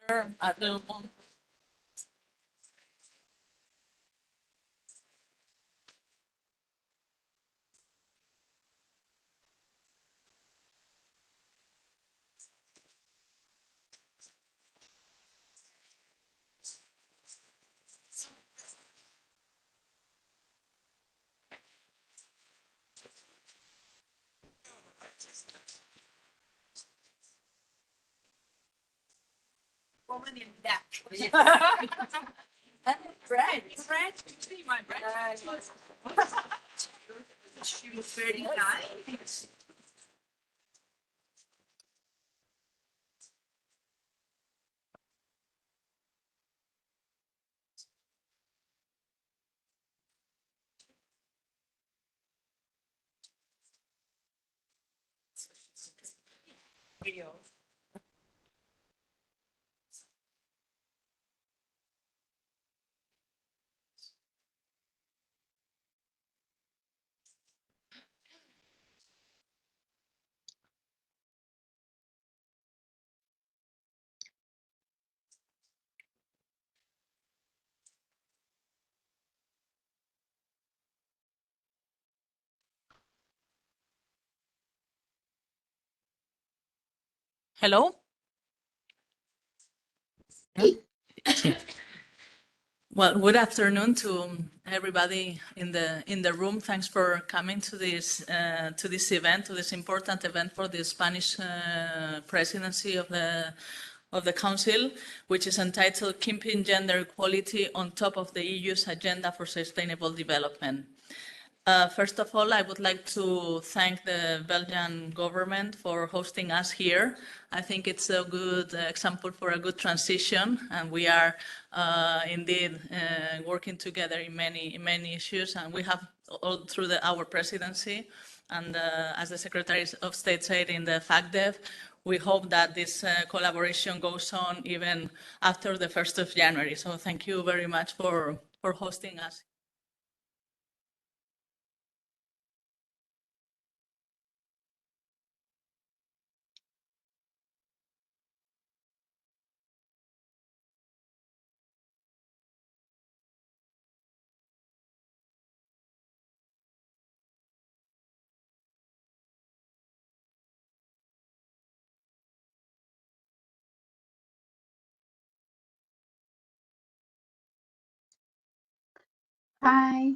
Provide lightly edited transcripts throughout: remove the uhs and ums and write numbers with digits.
at the moment. Woman in that. Bread. See my bread. She was very nice. Video. Hello? Well, good afternoon to everybody in the room. Thanks for coming to this event, to this important event for the Spanish presidency of the Council, which is entitled "Keeping Gender Equality on Top of the EU's Agenda for Sustainable Development." First of all, I would like to thank the Belgian government for hosting us here. I think it's a good example for a good transition, and we are indeed working together in many issues, and we have all through our presidency. And as the Secretary of State said in the FACDEF, we hope that this collaboration goes on even after the 1st of January. So thank you very much for hosting us. Hi.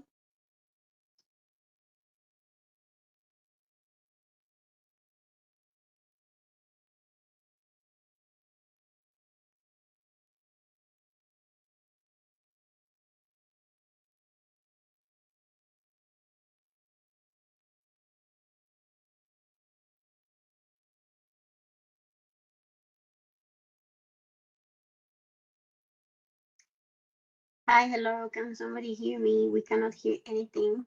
Hi, hello. Can somebody hear me? We cannot hear anything.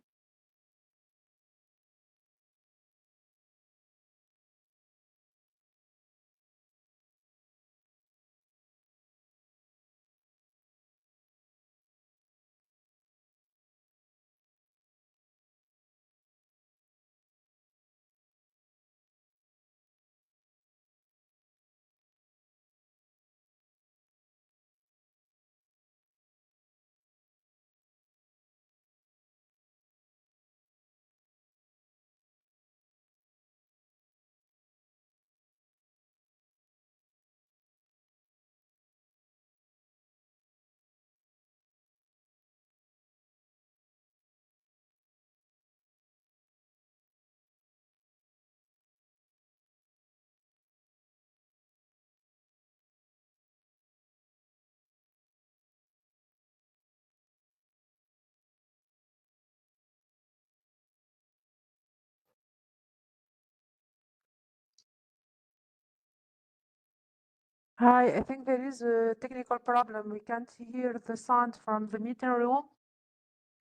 Hi, I think there is a technical problem. We can't hear the sound from the meeting room,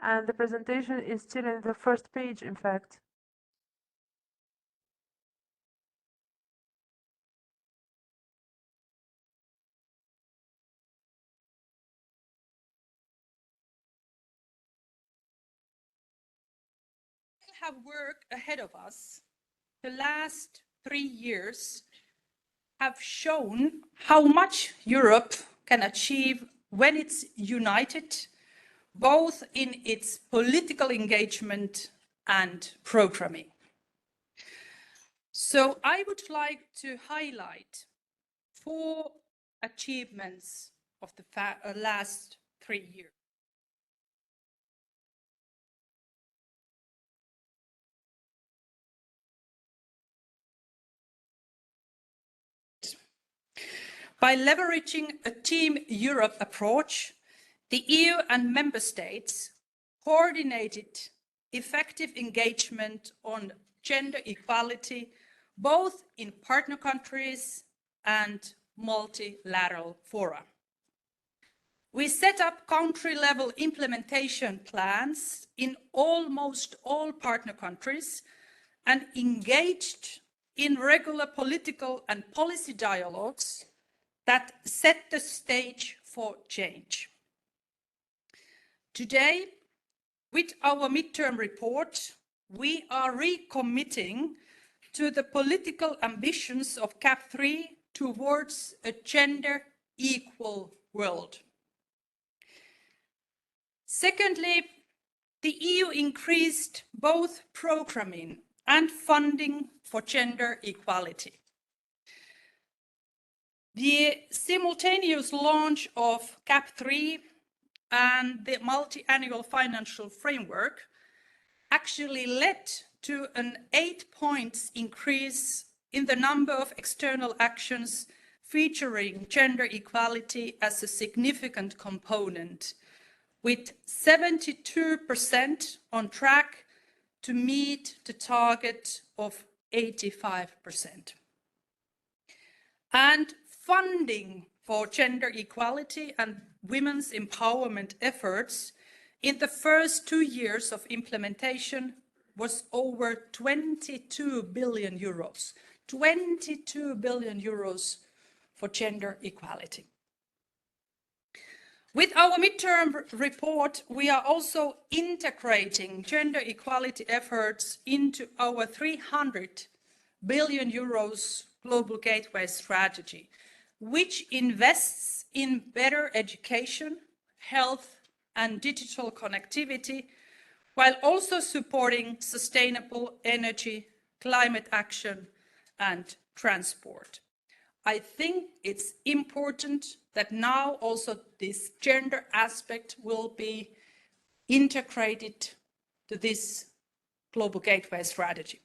and the presentation is still in the first page, in fact. Have work ahead of us. The last 3 years have shown how much Europe can achieve when it's united, both in its political engagement and programming. So I would like to highlight 4 achievements of the last 3 years. By leveraging a Team Europe approach, the EU and member states coordinated effective engagement on gender equality, both in partner countries and multilateral fora. We set up country-level implementation plans in almost all partner countries and engaged in regular political and policy dialogues that set the stage for change. Today, with our midterm report, we are recommitting to the political ambitions of CAP3 towards a gender-equal world. Secondly, the EU increased both programming and funding for gender equality. The simultaneous launch of CAP3 and the multi-annual financial framework actually led to an 8 points increase in the number of external actions featuring gender equality as a significant component, with 72% on track to meet the target of 85%. And funding for gender equality and women's empowerment efforts in the first 2 years of implementation was over 22 billion euros. 22 billion euros for gender equality. With our midterm report, we are also integrating gender equality efforts into our 300 billion euros global gateway strategy, which invests in better education, health, and digital connectivity, while also supporting sustainable energy, climate action, and transport. I think it's important that now also this gender aspect will be integrated to this global gateway strategy.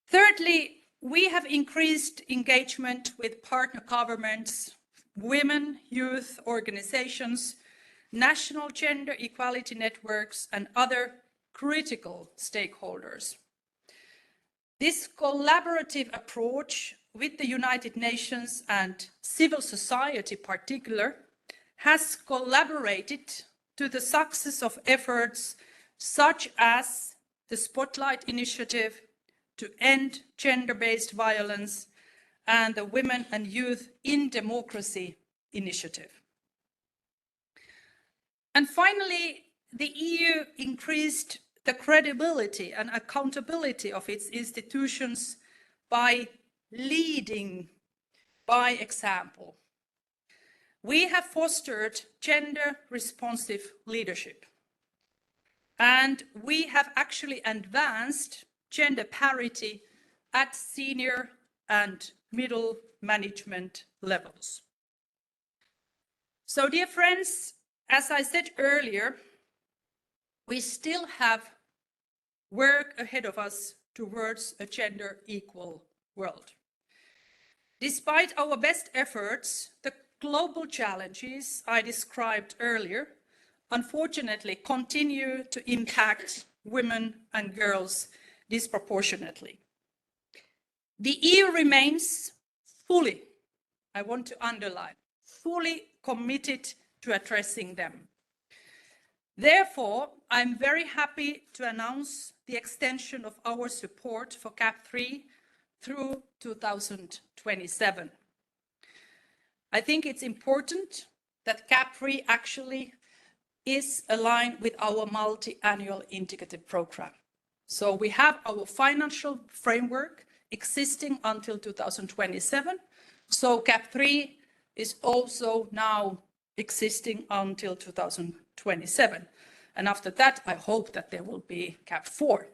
Thirdly, we have increased engagement with partner governments, women, youth organizations, national gender equality networks, and other critical stakeholders. This collaborative approach with the United Nations and civil society in particular has collaborated to the success of efforts such as the Spotlight Initiative to end gender-based violence and the Women and Youth in Democracy initiative. And finally, the EU increased the credibility and accountability of its institutions by leading by example. We have fostered gender-responsive leadership, and we have actually advanced gender parity at senior and middle management levels. So, dear friends, as I said earlier, we still have work ahead of us towards a gender equal world. Despite our best efforts, the global challenges I described earlier unfortunately continue to impact women and girls disproportionately. The EU remains fully, I want to underline, fully committed to addressing them. Therefore, I'm very happy to announce the extension of our support for CAP3 through 2027. I think it's important that CAP3 actually is aligned with our multi-annual indicative program. So we have our financial framework existing until 2027. So GAP 3 is also now existing until 2027. And after that, I hope that there will be GAP 4.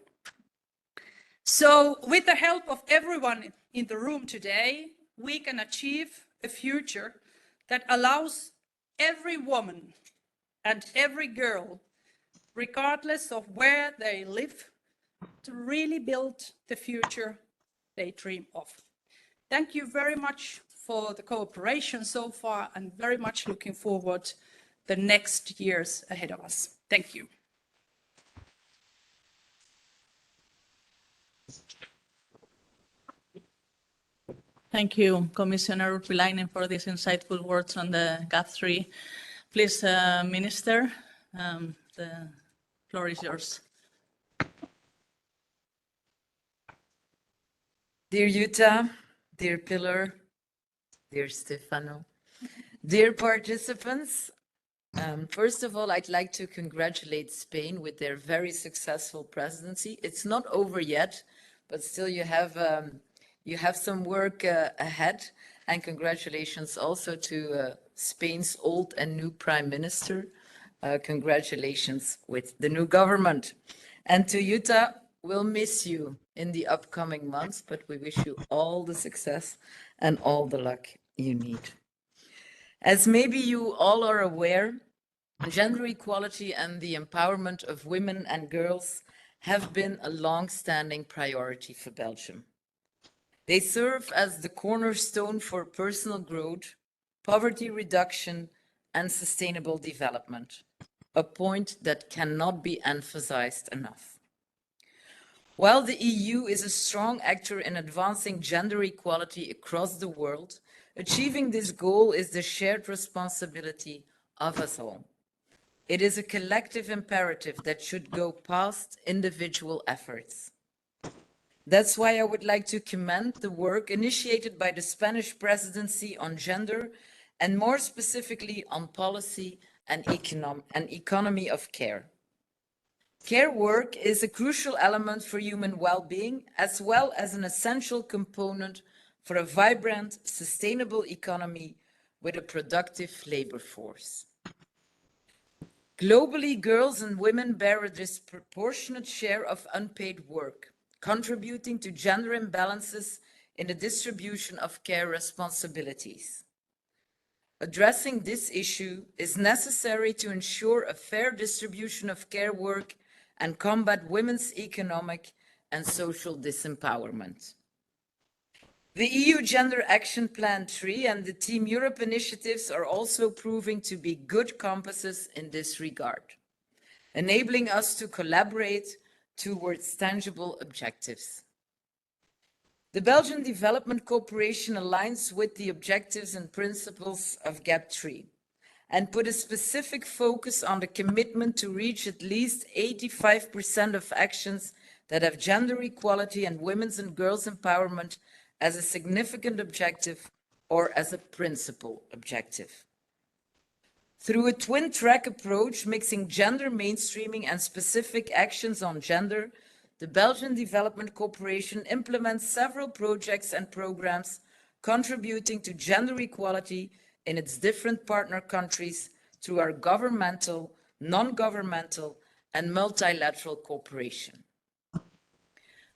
So with the help of everyone in the room today, we can achieve a future that allows every woman and every girl, regardless of where they live, to really build the future they dream of. Thank you very much for the cooperation so far, and very much looking forward to the next years ahead of us. Thank you. Thank you, Commissioner Urpilainen, for these insightful words on the GAP 3. Please, Minister, the floor is yours. Dear Jutta, dear Pilar, dear Stefano, dear participants, first of all, I'd like to congratulate Spain with their very successful presidency. It's not over yet, but still you have some work ahead, and congratulations also to Spain's old and new Prime Minister. Congratulations with the new government. And to Jutta, we'll miss you in the upcoming months, but we wish you all the success and all the luck you need. As maybe you all are aware, gender equality and the empowerment of women and girls have been a long-standing priority for Belgium. They serve as the cornerstone for personal growth, poverty reduction, and sustainable development, a point that cannot be emphasized enough. While the EU is a strong actor in advancing gender equality across the world, achieving this goal is the shared responsibility of us all. It is a collective imperative that should go past individual efforts. That's why I would like to commend the work initiated by the Spanish presidency on gender, and more specifically on policy and economy of care. Care work is a crucial element for human well-being, as well as an essential component for a vibrant, sustainable economy with a productive labor force. Globally, girls and women bear a disproportionate share of unpaid work, contributing to gender imbalances in the distribution of care responsibilities. Addressing this issue is necessary to ensure a fair distribution of care work and combat women's economic and social disempowerment. The EU Gender Action Plan 3 and the Team Europe initiatives are also proving to be good compasses in this regard, enabling us to collaborate towards tangible objectives. The Belgian Development Cooperation aligns with the objectives and principles of GAP 3 and put a specific focus on the commitment to reach at least 85% of actions that have gender equality and women's and girls' empowerment as a significant objective or as a principal objective. Through a twin-track approach, mixing gender mainstreaming and specific actions on gender, the Belgian Development Cooperation implements several projects and programs contributing to gender equality in its different partner countries through our governmental, non-governmental, and multilateral cooperation.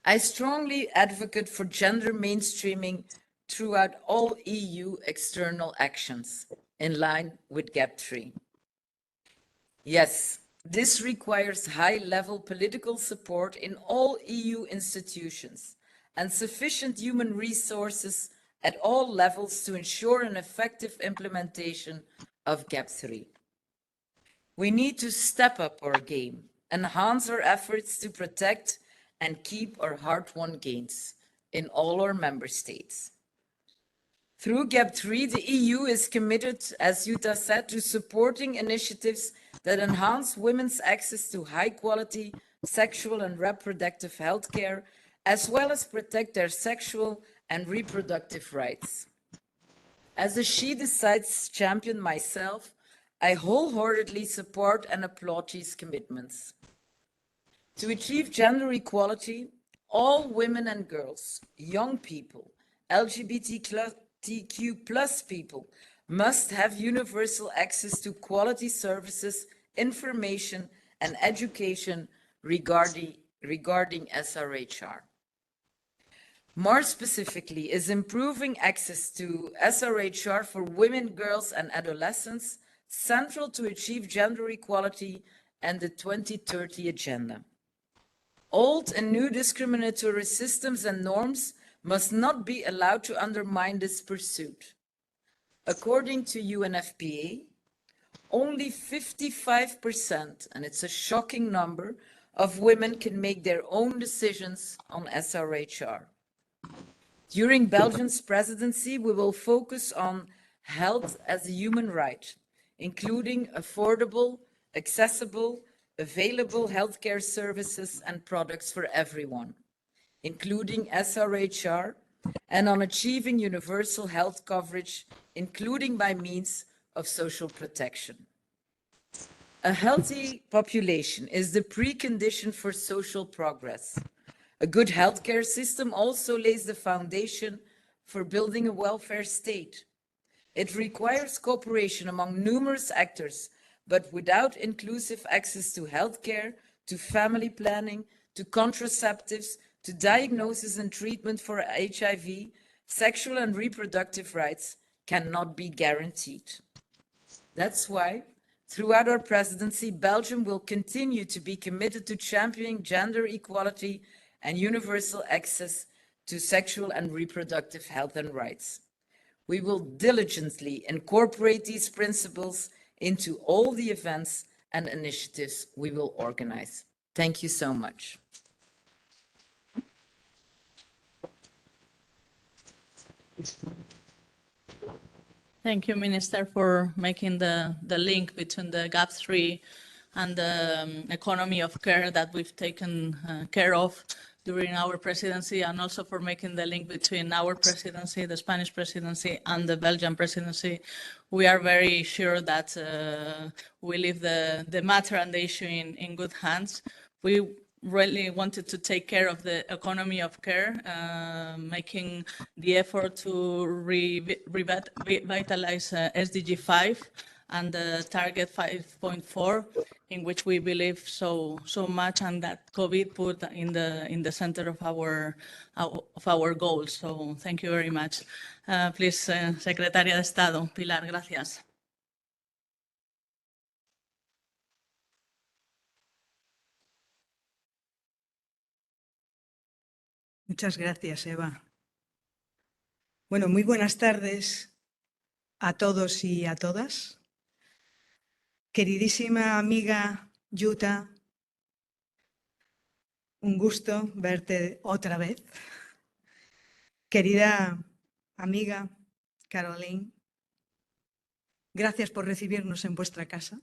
I strongly advocate for gender mainstreaming throughout all EU external actions, in line with GAP 3. Yes, this requires high-level political support in all EU institutions and sufficient human resources at all levels to ensure an effective implementation of GAP 3. We need to step up our game, enhance our efforts to protect and keep our hard-won gains in all our member states. Through GAP 3, the EU is committed, as Jutta said, to supporting initiatives that enhance women's access to high-quality sexual and reproductive health care, as well as protect their sexual and reproductive rights. As a She Decides champion myself, I wholeheartedly support and applaud these commitments. To achieve gender equality, all women and girls, young people, LGBTQ plus people must have universal access to quality services, information, and education regarding SRHR. More specifically, is improving access to SRHR for women, girls, and adolescents central to achieve gender equality and the 2030 agenda. Old and new discriminatory systems and norms must not be allowed to undermine this pursuit. According to UNFPA, only 55%, and it's a shocking number, of women can make their own decisions on SRHR. During Belgium's presidency, we will focus on health as a human right, including affordable, accessible, available healthcare services and products for everyone, including SRHR, and on achieving universal health coverage, including by means of social protection. A healthy population is the precondition for social progress. A good healthcare system also lays the foundation for building a welfare state. It requires cooperation among numerous actors, but without inclusive access to healthcare, to family planning, to contraceptives, to diagnosis and treatment for HIV, sexual and reproductive rights cannot be guaranteed. That's why, throughout our presidency, Belgium will continue to be committed to championing gender equality and universal access to sexual and reproductive health and rights. We will diligently incorporate these principles into all the events and initiatives we will organize. Thank you so much. Thank you, Minister, for making the link between the GAP3 and the economy of care that we've taken care of during our presidency, and also for making the link between our presidency, the Spanish presidency, and the Belgian presidency. We are very sure that we leave the matter and the issue in good hands. We really wanted to take care of the economy of care, making the effort to revitalize SDG 5 and the target 5.4, in which we believe so much, and that COVID put in the center of our goals. So thank you very much. Please, Secretaria de Estado, Pilar, gracias. Muchas gracias, Eva. Bueno, muy buenas tardes a todos y a todas. Queridísima amiga Jutta, un gusto verte otra vez. Querida amiga Caroline, gracias por recibirnos en vuestra casa.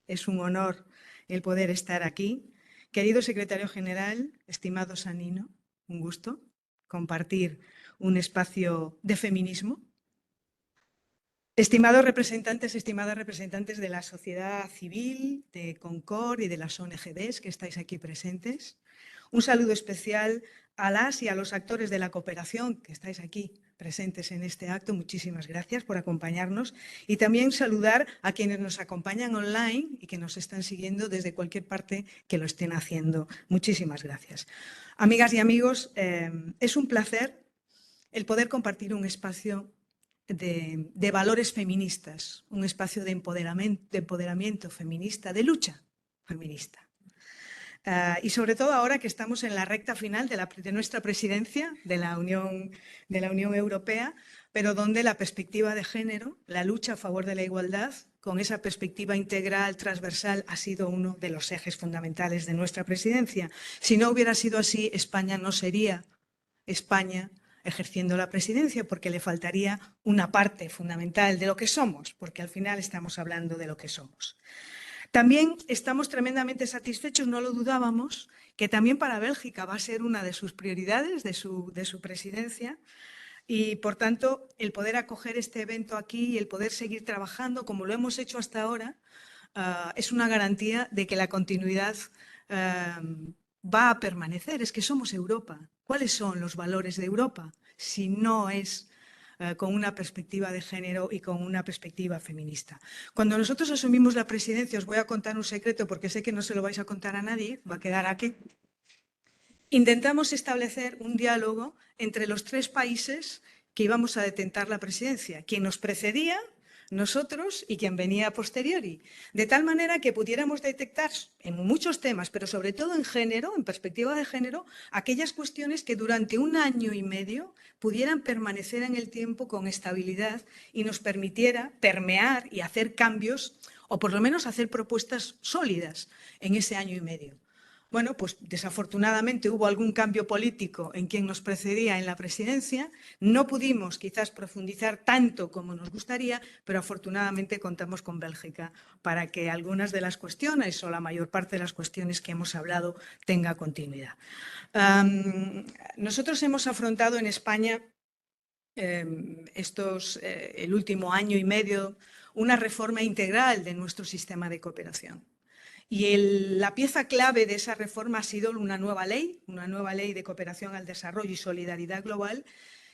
Es un honor el poder estar aquí. Querido secretario general, estimado Sanino, un gusto compartir un espacio de feminismo. Estimados representantes, estimadas representantes de la sociedad civil, de Concord y de las ONGs que estáis aquí presentes. Un saludo especial a las y a los actores de la cooperación que estáis aquí presentes en este acto. Muchísimas gracias por acompañarnos. Y también saludar a quienes nos acompañan online y que nos están siguiendo desde cualquier parte que lo estén haciendo. Muchísimas gracias. Amigas y amigos, es un placer el poder compartir un espacio de valores feministas, un espacio de empoderamiento feminista, de lucha feminista. Y sobre todo ahora que estamos en la recta final de nuestra presidencia de la Unión Europea, pero donde la perspectiva de género, la lucha a favor de la igualdad, con esa perspectiva integral, transversal, ha sido uno de los ejes fundamentales de nuestra presidencia. Si no hubiera sido así, España no sería España ejerciendo la presidencia, porque le faltaría una parte fundamental de lo que somos, porque al final estamos hablando de lo que somos. También estamos tremendamente satisfechos, no lo dudábamos, que también para Bélgica va a ser una de sus prioridades de su presidencia, y por tanto el poder acoger este evento aquí y el poder seguir trabajando como lo hemos hecho hasta ahora es una garantía de que la continuidad va a permanecer, es que somos Europa. ¿Cuáles son los valores de Europa si no es con una perspectiva de género y con una perspectiva feminista? Cuando nosotros asumimos la presidencia, os voy a contar un secreto porque sé que no se lo vais a contar a nadie, va a quedar aquí. Intentamos establecer un diálogo entre los 3 países que íbamos a detentar la presidencia, quien nos precedía, nosotros y quien venía a posteriori, de tal manera que pudiéramos detectar en muchos temas, pero sobre todo en género, en perspectiva de género, aquellas cuestiones que durante 1 año y medio pudieran permanecer en el tiempo con estabilidad y nos permitiera permear y hacer cambios o por lo menos hacer propuestas sólidas en ese año y medio. Bueno, pues desafortunadamente hubo algún cambio político en quien nos precedía en la presidencia. No pudimos quizás profundizar tanto como nos gustaría, pero afortunadamente contamos con Bélgica para que algunas de las cuestiones o la mayor parte de las cuestiones que hemos hablado tenga continuidad. Nosotros hemos afrontado en España el último año y medio una reforma integral de nuestro sistema de cooperación. Y la pieza clave de esa reforma ha sido una nueva ley de cooperación al desarrollo y solidaridad global,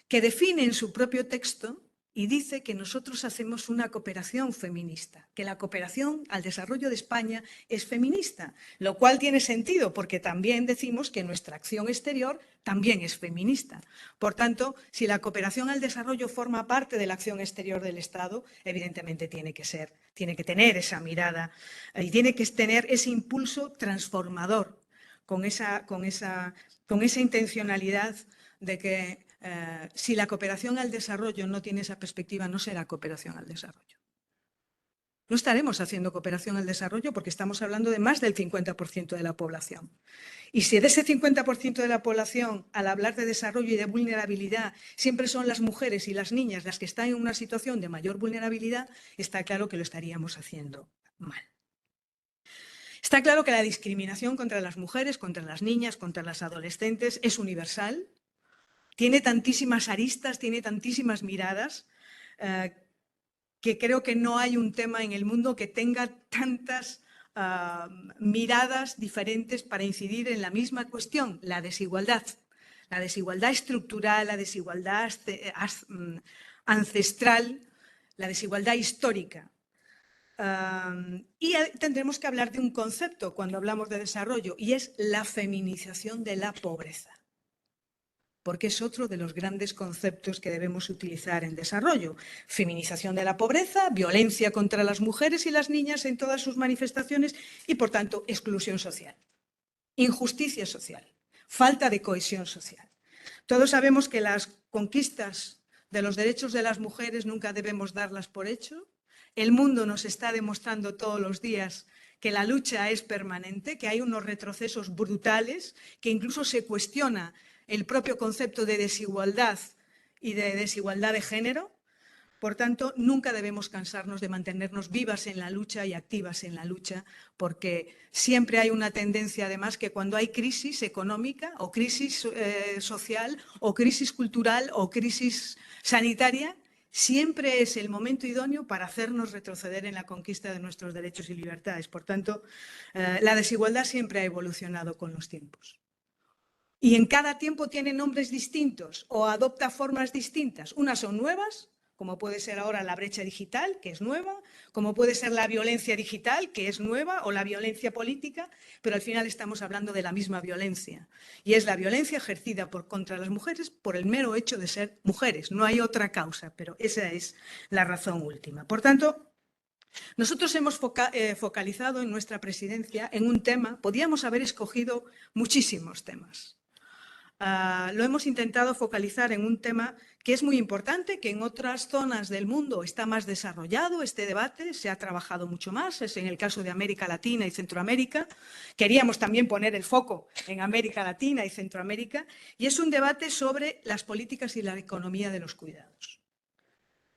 que define en su propio texto y dice que nosotros hacemos una cooperación feminista, que la cooperación al desarrollo de España es feminista, lo cual tiene sentido porque también decimos que nuestra acción exterior también es feminista. Por tanto, si la cooperación al desarrollo forma parte de la acción exterior del Estado, evidentemente tiene que tener esa mirada y tiene que tener ese impulso transformador con esa intencionalidad de que si la cooperación al desarrollo no tiene esa perspectiva, no será cooperación al desarrollo. No estaremos haciendo cooperación al desarrollo porque estamos hablando de más del 50% de la población. Y si de ese 50% de la población, al hablar de desarrollo y de vulnerabilidad, siempre son las mujeres y las niñas las que están en una situación de mayor vulnerabilidad, está claro que lo estaríamos haciendo mal. Está claro que la discriminación contra las mujeres, contra las niñas, contra las adolescentes es universal. Tiene tantísimas aristas, tiene tantísimas miradas, que creo que no hay un tema en el mundo que tenga tantas miradas diferentes para incidir en la misma cuestión, la desigualdad. La desigualdad estructural, la desigualdad ancestral, la desigualdad histórica. Y tendremos que hablar de un concepto cuando hablamos de desarrollo, y es la feminización de la pobreza, porque es otro de los grandes conceptos que debemos utilizar en desarrollo. Feminización de la pobreza, violencia contra las mujeres y las niñas en todas sus manifestaciones y, por tanto, exclusión social, injusticia social, falta de cohesión social. Todos sabemos que las conquistas de los derechos de las mujeres nunca debemos darlas por hecho. El mundo nos está demostrando todos los días que la lucha es permanente, que hay unos retrocesos brutales, que incluso se cuestiona el propio concepto de desigualdad y de desigualdad de género. Por tanto, nunca debemos cansarnos de mantenernos vivas en la lucha y activas en la lucha, porque siempre hay una tendencia, además, que cuando hay crisis económica o crisis social o crisis cultural o crisis sanitaria, siempre es el momento idóneo para hacernos retroceder en la conquista de nuestros derechos y libertades. Por tanto, la desigualdad siempre ha evolucionado con los tiempos. Y en cada tiempo tiene nombres distintos o adopta formas distintas. Unas son nuevas, como puede ser ahora la brecha digital, que es nueva, como puede ser la violencia digital, que es nueva, o la violencia política, pero al final estamos hablando de la misma violencia. Y es la violencia ejercida contra las mujeres por el mero hecho de ser mujeres. No hay otra causa, pero esa es la razón última. Por tanto, nosotros hemos focalizado en nuestra presidencia en un tema, podíamos haber escogido muchísimos temas. Lo hemos intentado focalizar en un tema que es muy importante, que en otras zonas del mundo está más desarrollado este debate, se ha trabajado mucho más, es en el caso de América Latina y Centroamérica. Queríamos también poner el foco en América Latina y Centroamérica, y es un debate sobre las políticas y la economía de los cuidados.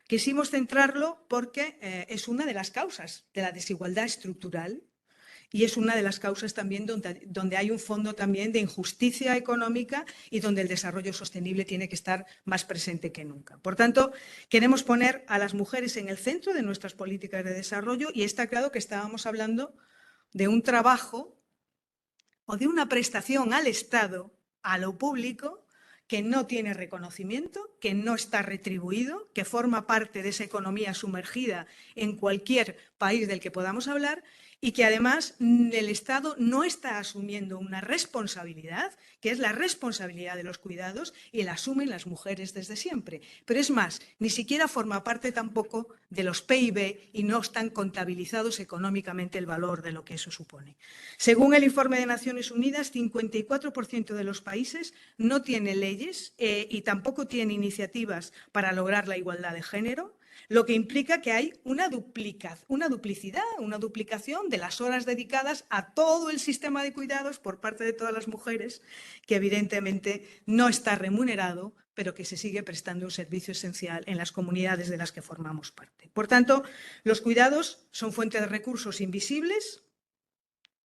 Quisimos centrarlo porque es una de las causas de la desigualdad estructural. Y es una de las causas también donde hay un fondo también de injusticia económica y donde el desarrollo sostenible tiene que estar más presente que nunca. Por tanto, queremos poner a las mujeres en el centro de nuestras políticas de desarrollo y está claro que estábamos hablando de un trabajo o de una prestación al Estado, a lo público, que no tiene reconocimiento, que no está retribuido, que forma parte de esa economía sumergida en cualquier país del que podamos hablar y que además el Estado no está asumiendo una responsabilidad, que es la responsabilidad de los cuidados, y la asumen las mujeres desde siempre. Pero es más, ni siquiera forma parte tampoco de los PIB y no están contabilizados económicamente el valor de lo que eso supone. Según el informe de Naciones Unidas, 54% de los países no tiene leyes y tampoco tiene iniciativas para lograr la igualdad de género, lo que implica que hay una duplicación de las horas dedicadas a todo el sistema de cuidados por parte de todas las mujeres, que evidentemente no está remunerado, pero que se sigue prestando un servicio esencial en las comunidades de las que formamos parte. Por tanto, los cuidados son fuente de recursos invisibles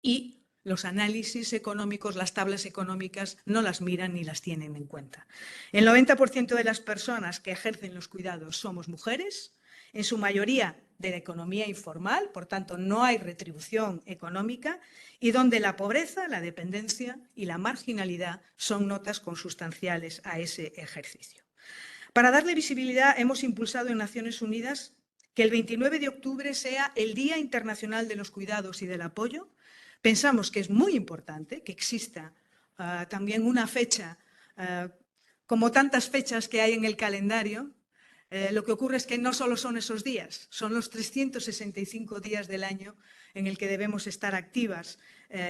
y los análisis económicos, las tablas económicas, no las miran ni las tienen en cuenta. El 90% de las personas que ejercen los cuidados somos mujeres, en su mayoría de la economía informal, por tanto no hay retribución económica, y donde la pobreza, la dependencia y la marginalidad son notas consustanciales a ese ejercicio. Para darle visibilidad, hemos impulsado en Naciones Unidas que el 29 de octubre sea el Día Internacional de los Cuidados y del Apoyo. Pensamos que es muy importante que exista también una fecha, como tantas fechas que hay en el calendario. Lo que ocurre es que no solo son esos días, son los 365 días del año en el que debemos estar activas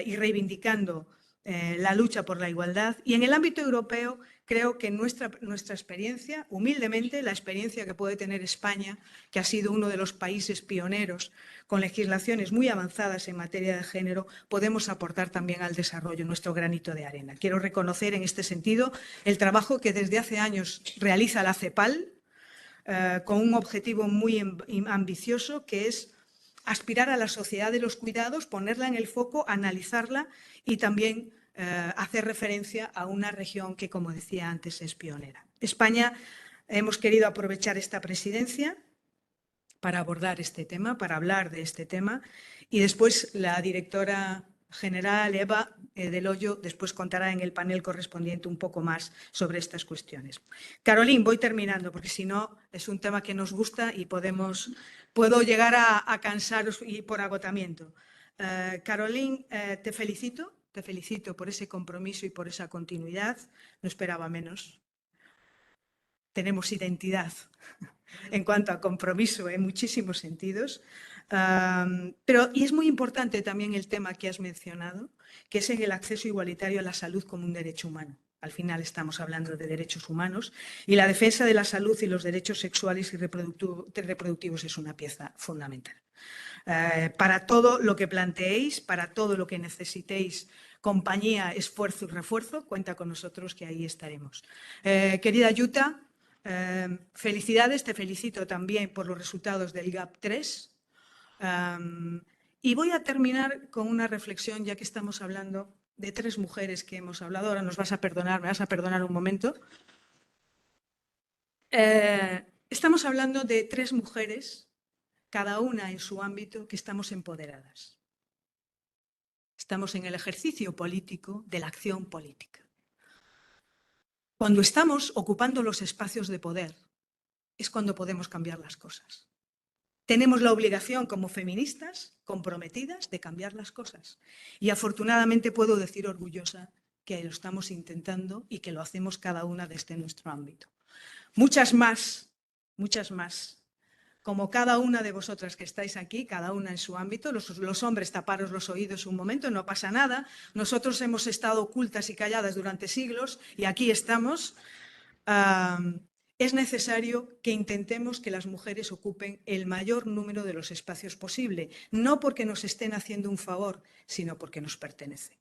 y reivindicando la lucha por la igualdad. Y en el ámbito europeo, creo que nuestra experiencia, humildemente, la experiencia que puede tener España, que ha sido uno de los países pioneros con legislaciones muy avanzadas en materia de género, podemos aportar también al desarrollo nuestro granito de arena. Quiero reconocer en este sentido el trabajo que desde hace años realiza la CEPAL, con un objetivo muy ambicioso, que es aspirar a la sociedad de los cuidados, ponerla en el foco, analizarla y también hacer referencia a una región que, como decía antes, es pionera. España hemos querido aprovechar esta presidencia para abordar este tema, para hablar de este tema, y después la directora general, Eva del Hoyo, después contará en el panel correspondiente un poco más sobre estas cuestiones. Carolín, voy terminando, porque si no es un tema que nos gusta y puedo llegar a cansaros y por agotamiento. Carolín, te felicito por ese compromiso y por esa continuidad. No esperaba menos. Tenemos identidad en cuanto a compromiso en muchísimos sentidos. Y es muy importante también el tema que has mencionado, que es en el acceso igualitario a la salud como un derecho humano. Al final estamos hablando de derechos humanos y la defensa de la salud y los derechos sexuales y reproductivos es una pieza fundamental. Para todo lo que planteéis, para todo lo que necesitéis, compañía, esfuerzo y refuerzo, cuenta con nosotros, que ahí estaremos. Querida Yuta, felicidades, te felicito también por los resultados del GAP 3. Y voy a terminar con una reflexión, ya que estamos hablando de tres mujeres que hemos hablado. Ahora me vas a perdonar un momento. Estamos hablando de tres mujeres, cada una en su ámbito, que estamos empoderadas. Estamos en el ejercicio político de la acción política. Cuando estamos ocupando los espacios de poder, es cuando podemos cambiar las cosas. Tenemos la obligación como feministas comprometidas de cambiar las cosas. Y afortunadamente puedo decir orgullosa que lo estamos intentando y que lo hacemos cada una desde nuestro ámbito. Muchas más, como cada una de vosotras que estáis aquí, cada una en su ámbito. Los hombres, taparos los oídos un momento, no pasa nada. Nosotros hemos estado ocultas y calladas durante siglos y aquí estamos. Es necesario que intentemos que las mujeres ocupen el mayor número de los espacios posible, no porque nos estén haciendo un favor, sino porque nos pertenece.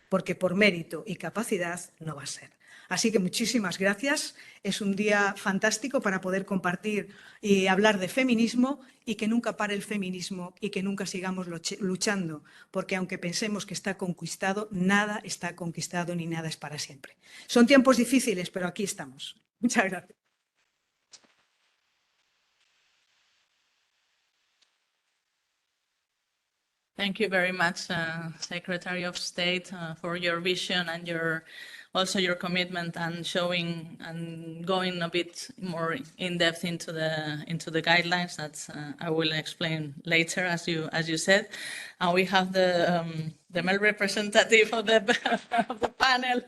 Porque por mérito y capacidad no va a ser. Así que muchísimas gracias. Es un día fantástico para poder compartir y hablar de feminismo, y que nunca pare el feminismo y que nunca sigamos luchando, porque aunque pensemos que está conquistado, nada está conquistado ni nada es para siempre. Son tiempos difíciles, pero aquí estamos. Muchas gracias. Thank you very much, Secretary of State, for your vision and also your commitment and showing and going a bit more in depth into the guidelines that I will explain later, as you said. And we have the male representative of the panel,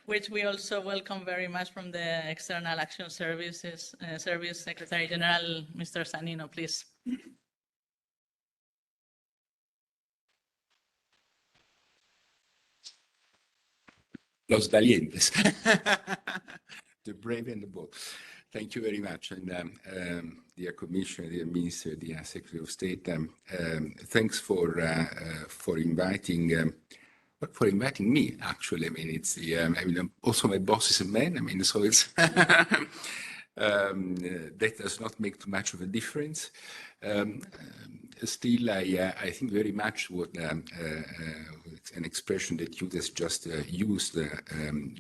which we also welcome very much from the External Action Services Service Secretary General, Mr. Sanino, please. Los valientes, the brave and the bold. Thank you very much. And dear Commissioner, dear Minister, dear Secretary of State, thanks for inviting me, actually. I mean, it's the, also my boss is a man. I mean, so it's, that does not make too much of a difference. Still, I think very much what an expression that you just used,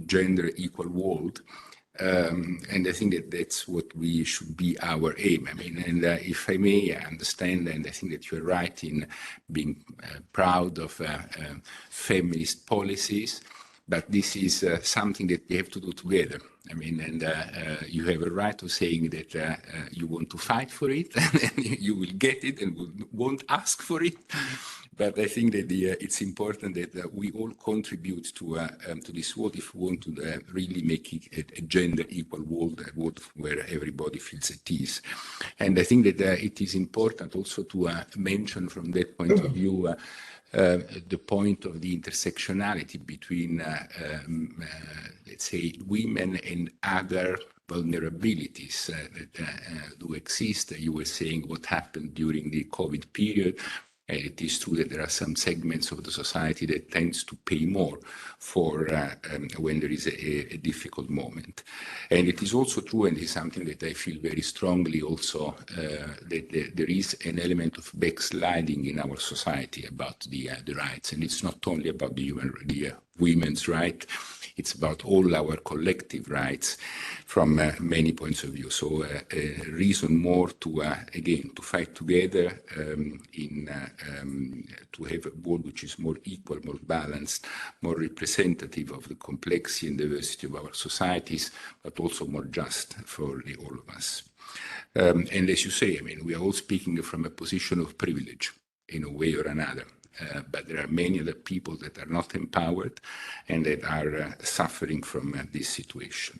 gender equal world. And I think that that's what we should be our aim. I mean, and if I may understand, and I think that you're right in being proud of feminist policies, but this is something that we have to do together. I mean, and you have a right of saying that you want to fight for it, and you will get it and won't ask for it. But I think that it's important that we all contribute to this world if we want to really make it a gender equal world, a world where everybody feels at ease. And I think that it is important also to mention from that point of view the point of the intersectionality between, let's say, women and other vulnerabilities that do exist. You were saying what happened during the COVID period. And it is true that there are some segments of the society that tends to pay more for when there is a difficult moment. And it is also true, and it's something that I feel very strongly also, that there is an element of backsliding in our society about the rights. And it's not only about the women's right, it's about all our collective rights from many points of view. So a reason more to, again, to fight together to have a world which is more equal, more balanced, more representative of the complexity and diversity of our societies, but also more just for all of us. And as you say, I mean, we are all speaking from a position of privilege in a way or another. But there are many other people that are not empowered and that are suffering from this situation.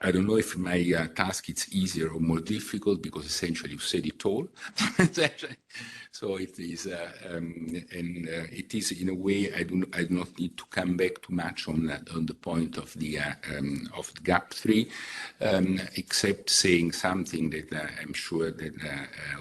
I don't know if my task is easier or more difficult because essentially you said it all. So it is, and it is in a way I do not need to come back too much on the point of the GAP 3, except saying something that I'm sure that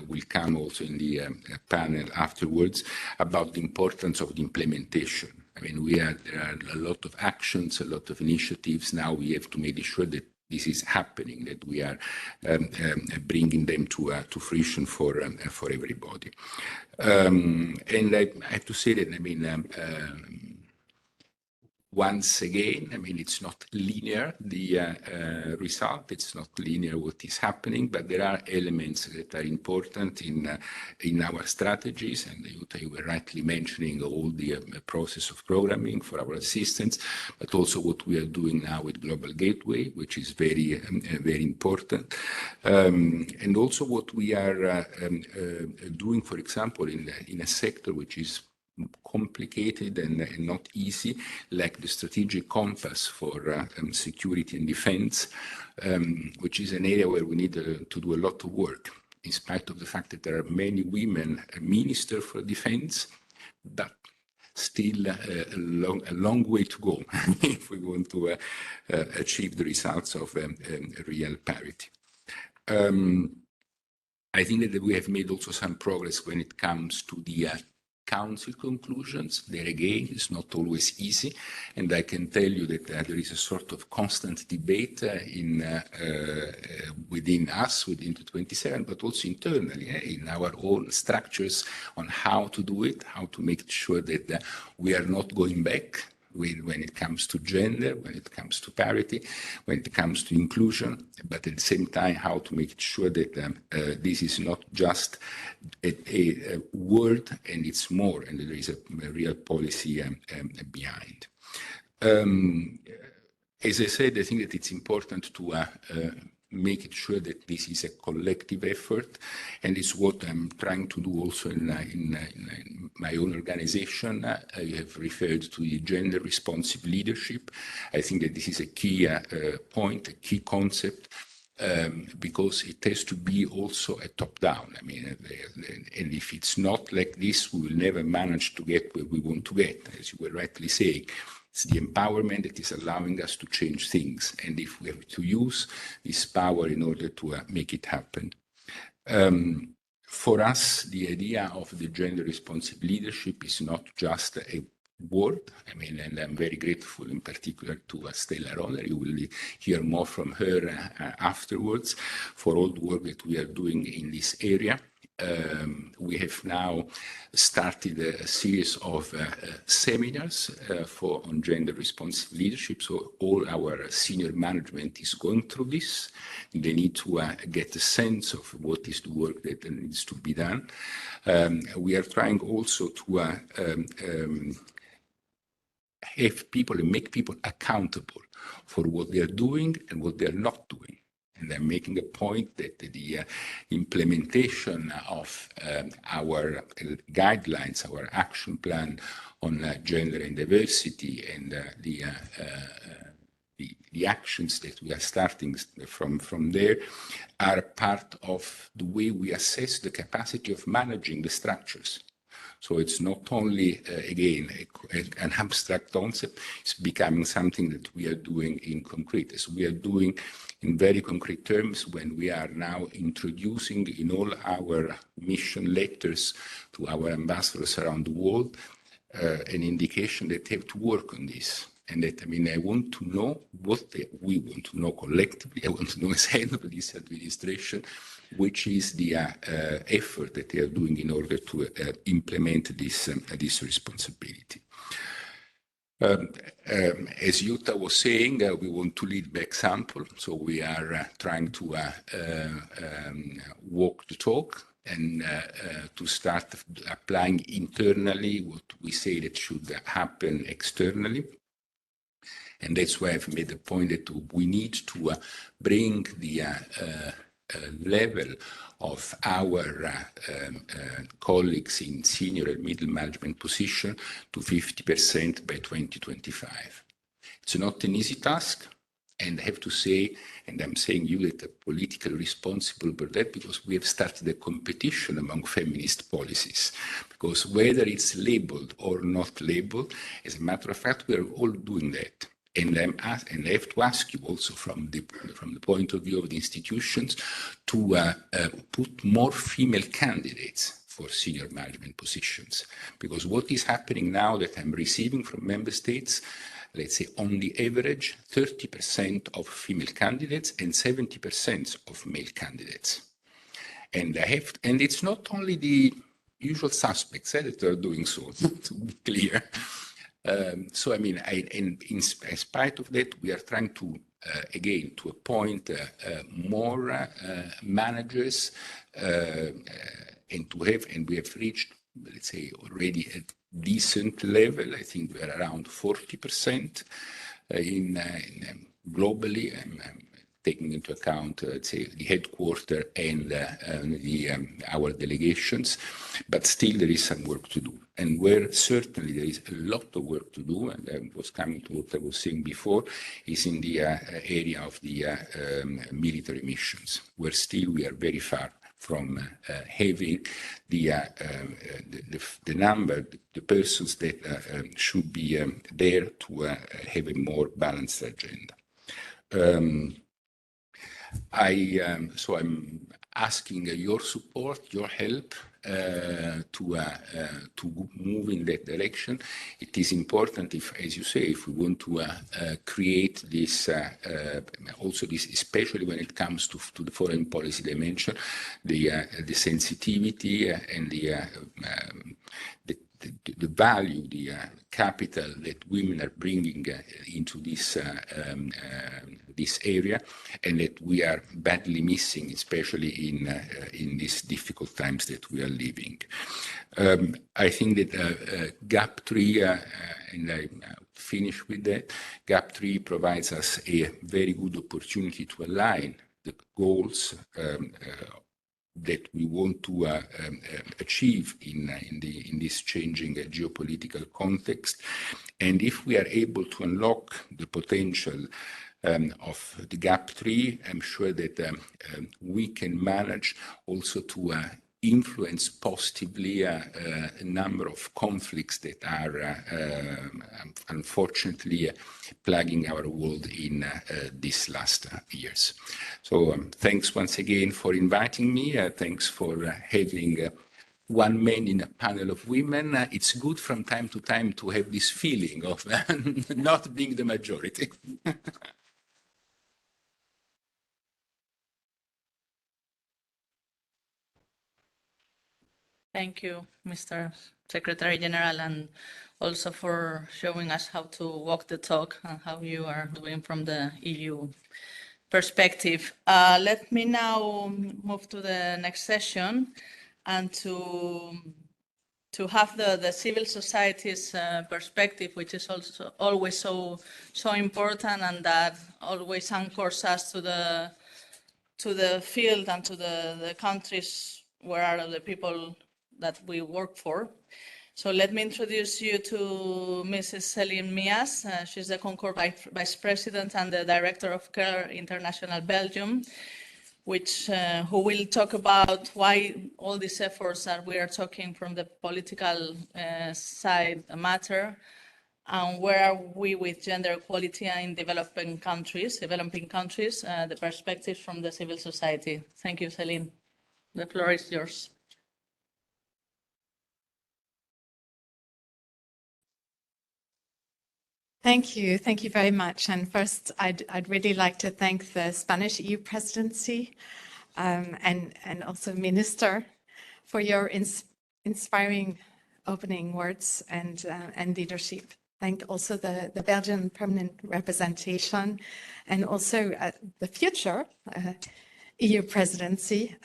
will come also in the panel afterwards about the importance of the implementation. I mean, there are a lot of actions, a lot of initiatives. Now we have to make sure that this is happening, that we are bringing them to fruition for everybody. And I have to say that, I mean, once again, I mean, it's not linear, the result, it's not linear what is happening, but there are elements that are important in our strategies, and you were rightly mentioning all the process of programming for our assistance, but also what we are doing now with Global Gateway, which is very, very important. And also what we are doing, for example, in a sector which is complicated and not easy, like the strategic compass for security and defense, which is an area where we need to do a lot of work, in spite of the fact that there are many women ministers for defense, but still a long way to go if we want to achieve the results of real parity. I think that we have made also some progress when it comes to the Council conclusions. There again, it's not always easy, and I can tell you that there is a sort of constant debate within us, within the 27, but also internally in our own structures on how to do it, how to make sure that we are not going back, when it comes to gender, when it comes to parity, when it comes to inclusion, but at the same time, how to make sure that this is not just a word and it's more, and there is a real policy behind. As I said, I think that it's important to make sure that this is a collective effort, and it's what I'm trying to do also in my own organization. I have referred to the gender responsive leadership. I think that this is a key point, a key concept, because it has to be also a top-down. I mean, and if it's not like this, we will never manage to get where we want to get, as you were rightly saying. It's the empowerment that is allowing us to change things, and if we have to use this power in order to make it happen. For us, the idea of the gender responsive leadership is not just a word. I mean, and I'm very grateful in particular to Stella Roller. You will hear more from her afterwards for all the work that we are doing in this area. We have now started a series of seminars on gender responsive leadership. So all our senior management is going through this. They need to get a sense of what is the work that needs to be done. We are trying also to have people and make people accountable for what they are doing and what they are not doing. And I'm making a point that the implementation of our guidelines, our action plan on gender and diversity, and the actions that we are starting from there are part of the way we assess the capacity of managing the structures. So it's not only, again, an abstract concept, it's becoming something that we are doing in concrete. As we are doing in very concrete terms when we are now introducing in all our mission letters to our ambassadors around the world an indication that they have to work on this. And that, I mean, I want to know what we want to know collectively. I want to know as head of this administration, which is the effort that they are doing in order to implement this responsibility. As Jutta was saying, we want to lead by example. So we are trying to walk the talk and to start applying internally what we say that should happen externally. And that's why I've made the point that we need to bring the level of our colleagues in senior and middle management position to 50% by 2025. It's not an easy task, and I have to say, and I'm saying you that are politically responsible for that, because we have started a competition among feminist policies, because whether it's labeled or not labeled, as a matter of fact, we are all doing that. And I have to ask you also from the point of view of the institutions to put more female candidates for senior management positions. Because what is happening now that I'm receiving from member states, let's say on the average, 30% of female candidates and 70% of male candidates. And it's not only the usual suspects that are doing so, to be clear. So, I mean, in spite of that, we are trying to, again, to appoint more managers and we have reached, let's say, already a decent level. I think we're around 40% globally. I'm taking into account, let's say, the headquarters and our delegations, but still there is some work to do. And where certainly there is a lot of work to do, and I was coming to what I was saying before, is in the area of the military missions, where still we are very far from having the number, the persons that should be there to have a more balanced agenda. So I'm asking your support, your help to move in that direction. It is important, if, as you say, if we want to create this, also this, especially when it comes to the foreign policy dimension, the sensitivity and the the value, the capital that women are bringing into this area, and that we are badly missing, especially in these difficult times that we are living. I think that gap 3, and I finish with that, gap 3 provides us a very good opportunity to align the goals that we want to achieve in this changing geopolitical context. And if we are able to unlock the potential of the gap 3, I'm sure that we can manage also to influence positively a number of conflicts that are unfortunately plaguing our world in these last years. So thanks once again for inviting me. Thanks for having one man in a panel of women. It's good from time to time to have this feeling of not being the majority. Thank you, Mr. Secretary General, and also for showing us how to walk the talk and how you are doing from the EU perspective. Let me now move to the next session and to have the civil society's perspective, which is also always so important, and that always anchors us to the field and to the countries where are the people that we work for. So let me introduce you to Mrs. Céline Mias. She's the Concord Vice President and the Director of Care International Belgium, who will talk about why all these efforts that we are talking from the political side matter, and where are we with gender equality in developing countries, the perspectives from the civil society. Thank you, Céline. The floor is yours. Thank you very much. And first, I'd really like to thank the Spanish EU presidency and also Minister for your inspiring opening words and leadership. Thank also the Belgian permanent representation and also the future EU presidency,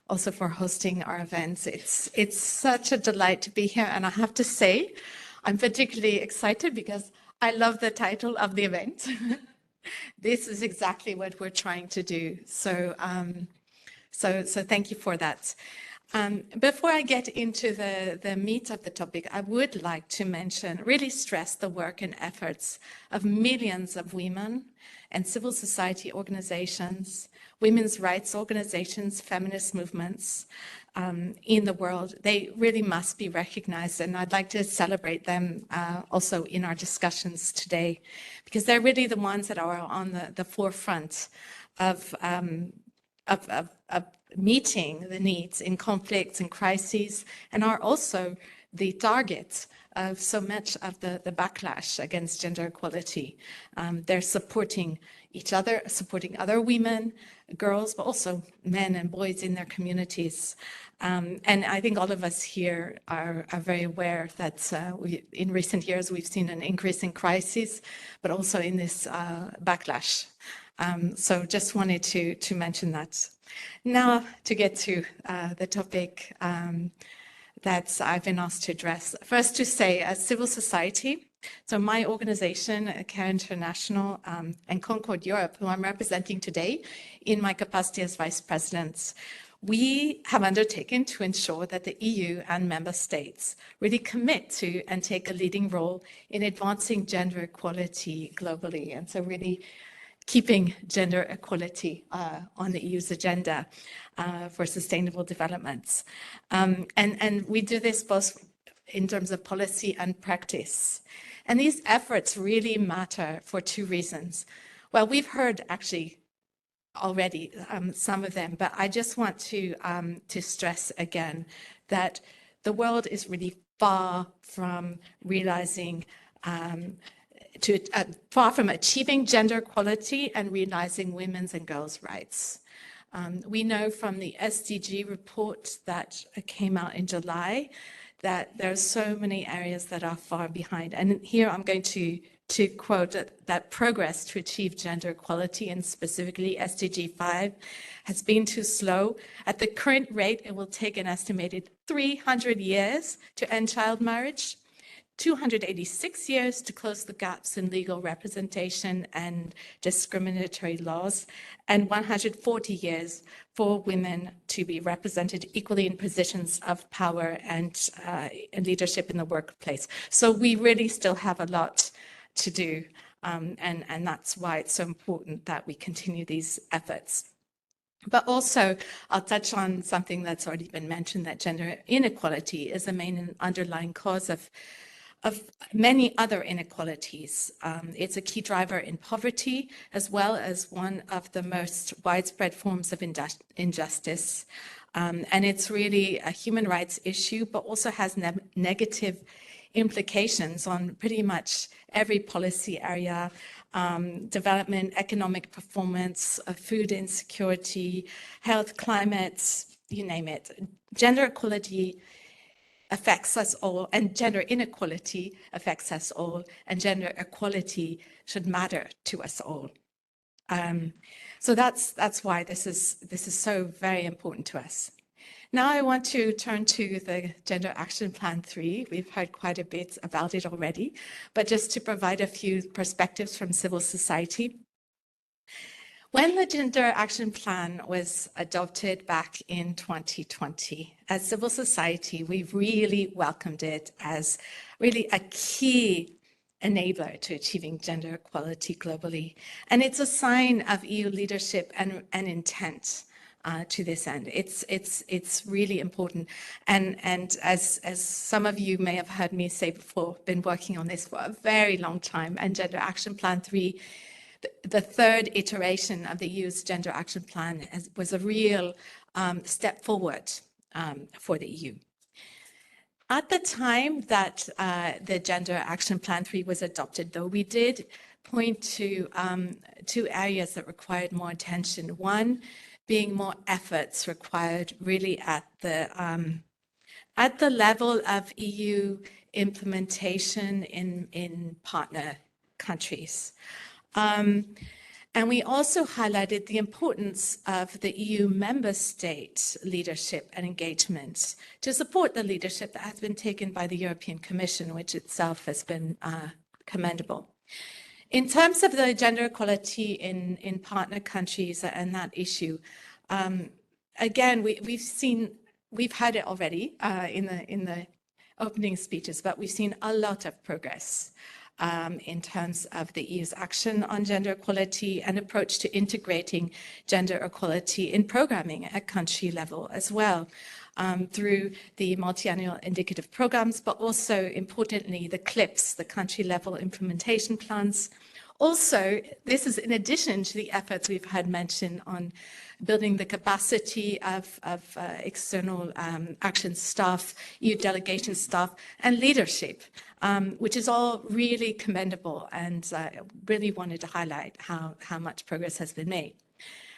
also for hosting our events. It's such a delight to be here, and I have to say, I'm particularly excited because I love the title of the event. This is exactly what we're trying to do. So thank you for that. Before I get into the meat of the topic, I would like to really stress the work and efforts of millions of women and civil society organizations, women's rights organizations, feminist movements in the world. They really must be recognized, and I'd like to celebrate them also in our discussions today, because they're really the ones that are on the forefront of meeting the needs in conflicts and crises, and are also the targets of so much of the backlash against gender equality. They're supporting each other, supporting other women, girls, but also men and boys in their communities. And I think all of us here are very aware that in recent years we've seen an increase in crises, but also in this backlash. So just wanted to mention that. Now to get to the topic that I've been asked to address. First to say, as civil society, so my organization, Care International and Concord Europe, who I'm representing today in my capacity as Vice President, we have undertaken to ensure that the EU and member states really commit to and take a leading role in advancing gender equality globally. And so really keeping gender equality on the EU's agenda for sustainable development. And we do this both in terms of policy and practice. And these efforts really matter for two reasons. Well, we've heard actually already some of them, but I just want to stress again that the world is really far from realizing far from achieving gender equality and realizing women's and girls' rights. We know from the SDG report that came out in July that there are so many areas that are far behind. And here I'm going to quote that progress to achieve gender equality, and specifically SDG 5, has been too slow. At the current rate, it will take an estimated 300 years to end child marriage, 286 years to close the gaps in legal representation and discriminatory laws, and 140 years for women to be represented equally in positions of power and leadership in the workplace. So we really still have a lot to do, and that's why it's so important that we continue these efforts. But also, I'll touch on something that's already been mentioned, that gender inequality is the main and underlying cause of many other inequalities. It's a key driver in poverty, as well as one of the most widespread forms of injustice. And it's really a human rights issue, but also has negative implications on pretty much every policy area, development, economic performance, food insecurity, health, climate, you name it. Gender equality affects us all, and gender inequality affects us all, and gender equality should matter to us all. So that's why this is so very important to us. Now I want to turn to the Gender Action Plan 3. We've heard quite a bit about it already, but just to provide a few perspectives from civil society. When the Gender Action Plan was adopted back in 2020, as civil society, we really welcomed it as really a key enabler to achieving gender equality globally. And it's a sign of EU leadership and intent to this end. It's really important. And as some of you may have heard me say before, been working on this for a very long time, and Gender Action Plan 3, the third iteration of the EU's Gender Action Plan, was a real step forward for the EU. At the time that the Gender Action Plan 3 was adopted, though, we did point to two areas that required more attention. One being more efforts required really at the level of EU implementation in partner countries. And we also highlighted the importance of the EU member state leadership and engagement to support the leadership that has been taken by the European Commission, which itself has been commendable. In terms of the gender equality in partner countries and that issue, again, we've heard it already in the opening speeches, but we've seen a lot of progress in terms of the EU's action on gender equality and approach to integrating gender equality in programming at country level as well, through the multi-annual indicative programs, but also importantly, the CLIPS, the country level implementation plans. Also, this is in addition to the efforts we've had mentioned on building the capacity of external action staff, EU delegation staff, and leadership, which is all really commendable, and really wanted to highlight how much progress has been made.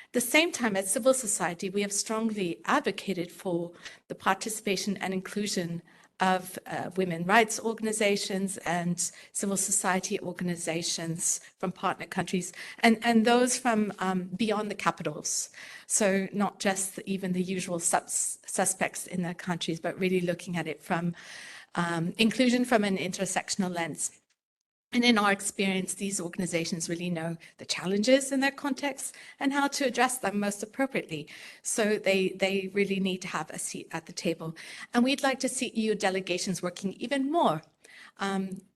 At the same time, as civil society, we have strongly advocated for the participation and inclusion of women's rights organizations and civil society organizations from partner countries, and those from beyond the capitals. So not just even the usual suspects in their countries, but really looking at it from inclusion from an intersectional lens. And in our experience, these organizations really know the challenges in their context and how to address them most appropriately. So they really need to have a seat at the table. And we'd like to see EU delegations working even more,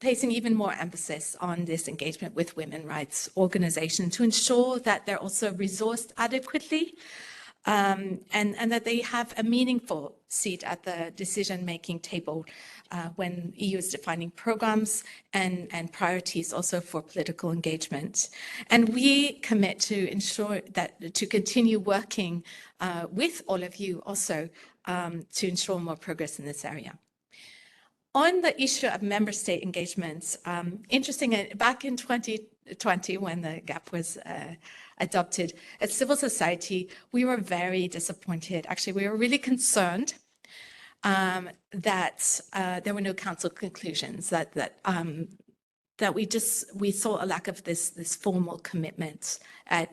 placing even more emphasis on this engagement with women's rights organizations to ensure that they're also resourced adequately, and that they have a meaningful seat at the decision-making table when EU is defining programs and priorities also for political engagement. And we commit to ensure that, to continue working with all of you also to ensure more progress in this area. On the issue of member state engagements, interesting, back in 2020 when the GAP was adopted, as civil society, we were very disappointed. Actually, we were really concerned that there were no council conclusions, that we saw a lack of this formal commitment at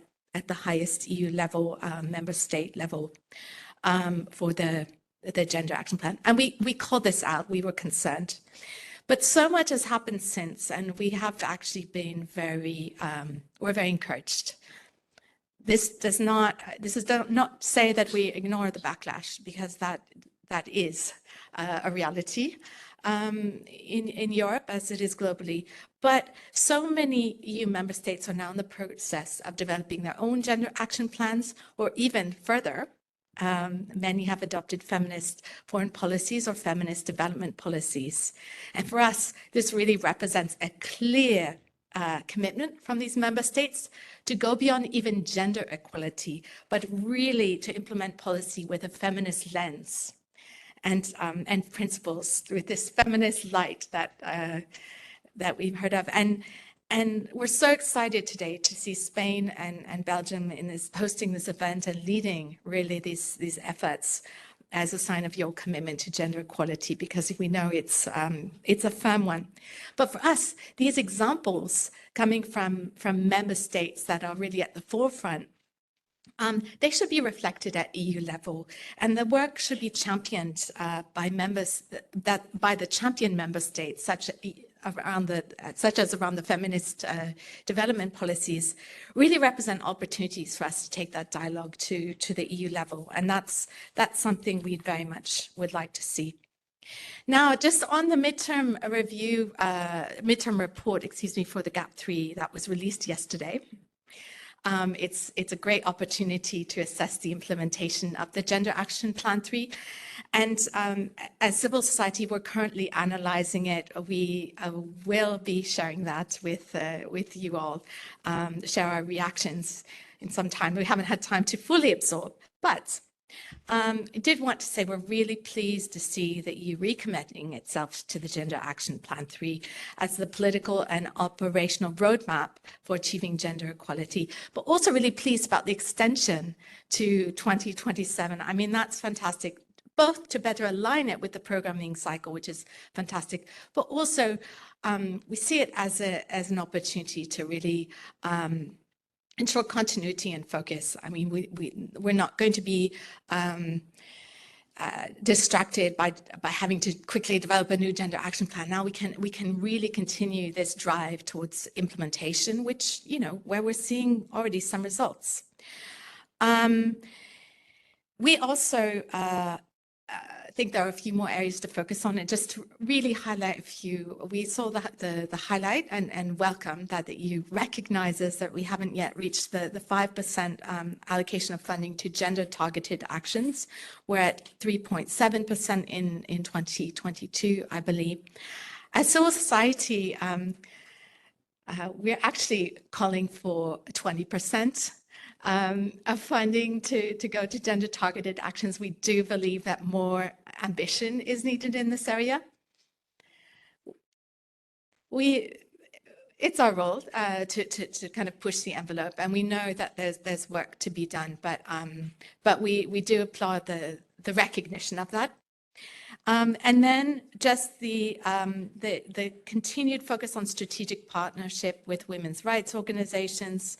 the highest EU level, member state level, for the gender action plan. And we called this out, we were concerned. But so much has happened since, and we have actually been we're very encouraged. This does not say that we ignore the backlash, because that is a reality in Europe as it is globally. But so many EU member states are now in the process of developing their own gender action plans, or even further, many have adopted feminist foreign policies or feminist development policies. And for us, this really represents a clear commitment from these member states to go beyond even gender equality, but really to implement policy with a feminist lens and principles through this feminist light that we've heard of. And we're so excited today to see Spain and Belgium hosting this event and leading really these efforts as a sign of your commitment to gender equality, because we know it's a firm one. But for us, these examples coming from member states that are really at the forefront, they should be reflected at EU level, and the work should be championed by the champion member states, such as around the feminist development policies, really represent opportunities for us to take that dialogue to the EU level, and that's something we very much would like to see. Now, just on the midterm report, for the GAP 3 that was released yesterday. It's a great opportunity to assess the implementation of the Gender Action Plan 3. And as civil society, we're currently analyzing it. We will be sharing that with you all, share our reactions in some time. We haven't had time to fully absorb, but I did want to say we're really pleased to see the EU recommitting itself to the Gender Action Plan 3 as the political and operational roadmap for achieving gender equality, but also really pleased about the extension to 2027. I mean, that's fantastic, both to better align it with the programming cycle, which is fantastic, but also we see it as an opportunity to really ensure continuity and focus. I mean, we're not going to be distracted by having to quickly develop a new gender action plan. Now we can really continue this drive towards implementation, which, where we're seeing already some results. We also think there are a few more areas to focus on, and just to really highlight a few. We saw the highlight and welcome that the EU recognizes that we haven't yet reached the 5% allocation of funding to gender targeted actions. We're at 3.7% in 2022, I believe. As civil society, we're actually calling for 20% of funding to go to gender targeted actions. We do believe that more ambition is needed in this area. It's our role to kind of push the envelope, and we know that there's work to be done, but we do applaud the recognition of that. And then just the continued focus on strategic partnership with women's rights organizations.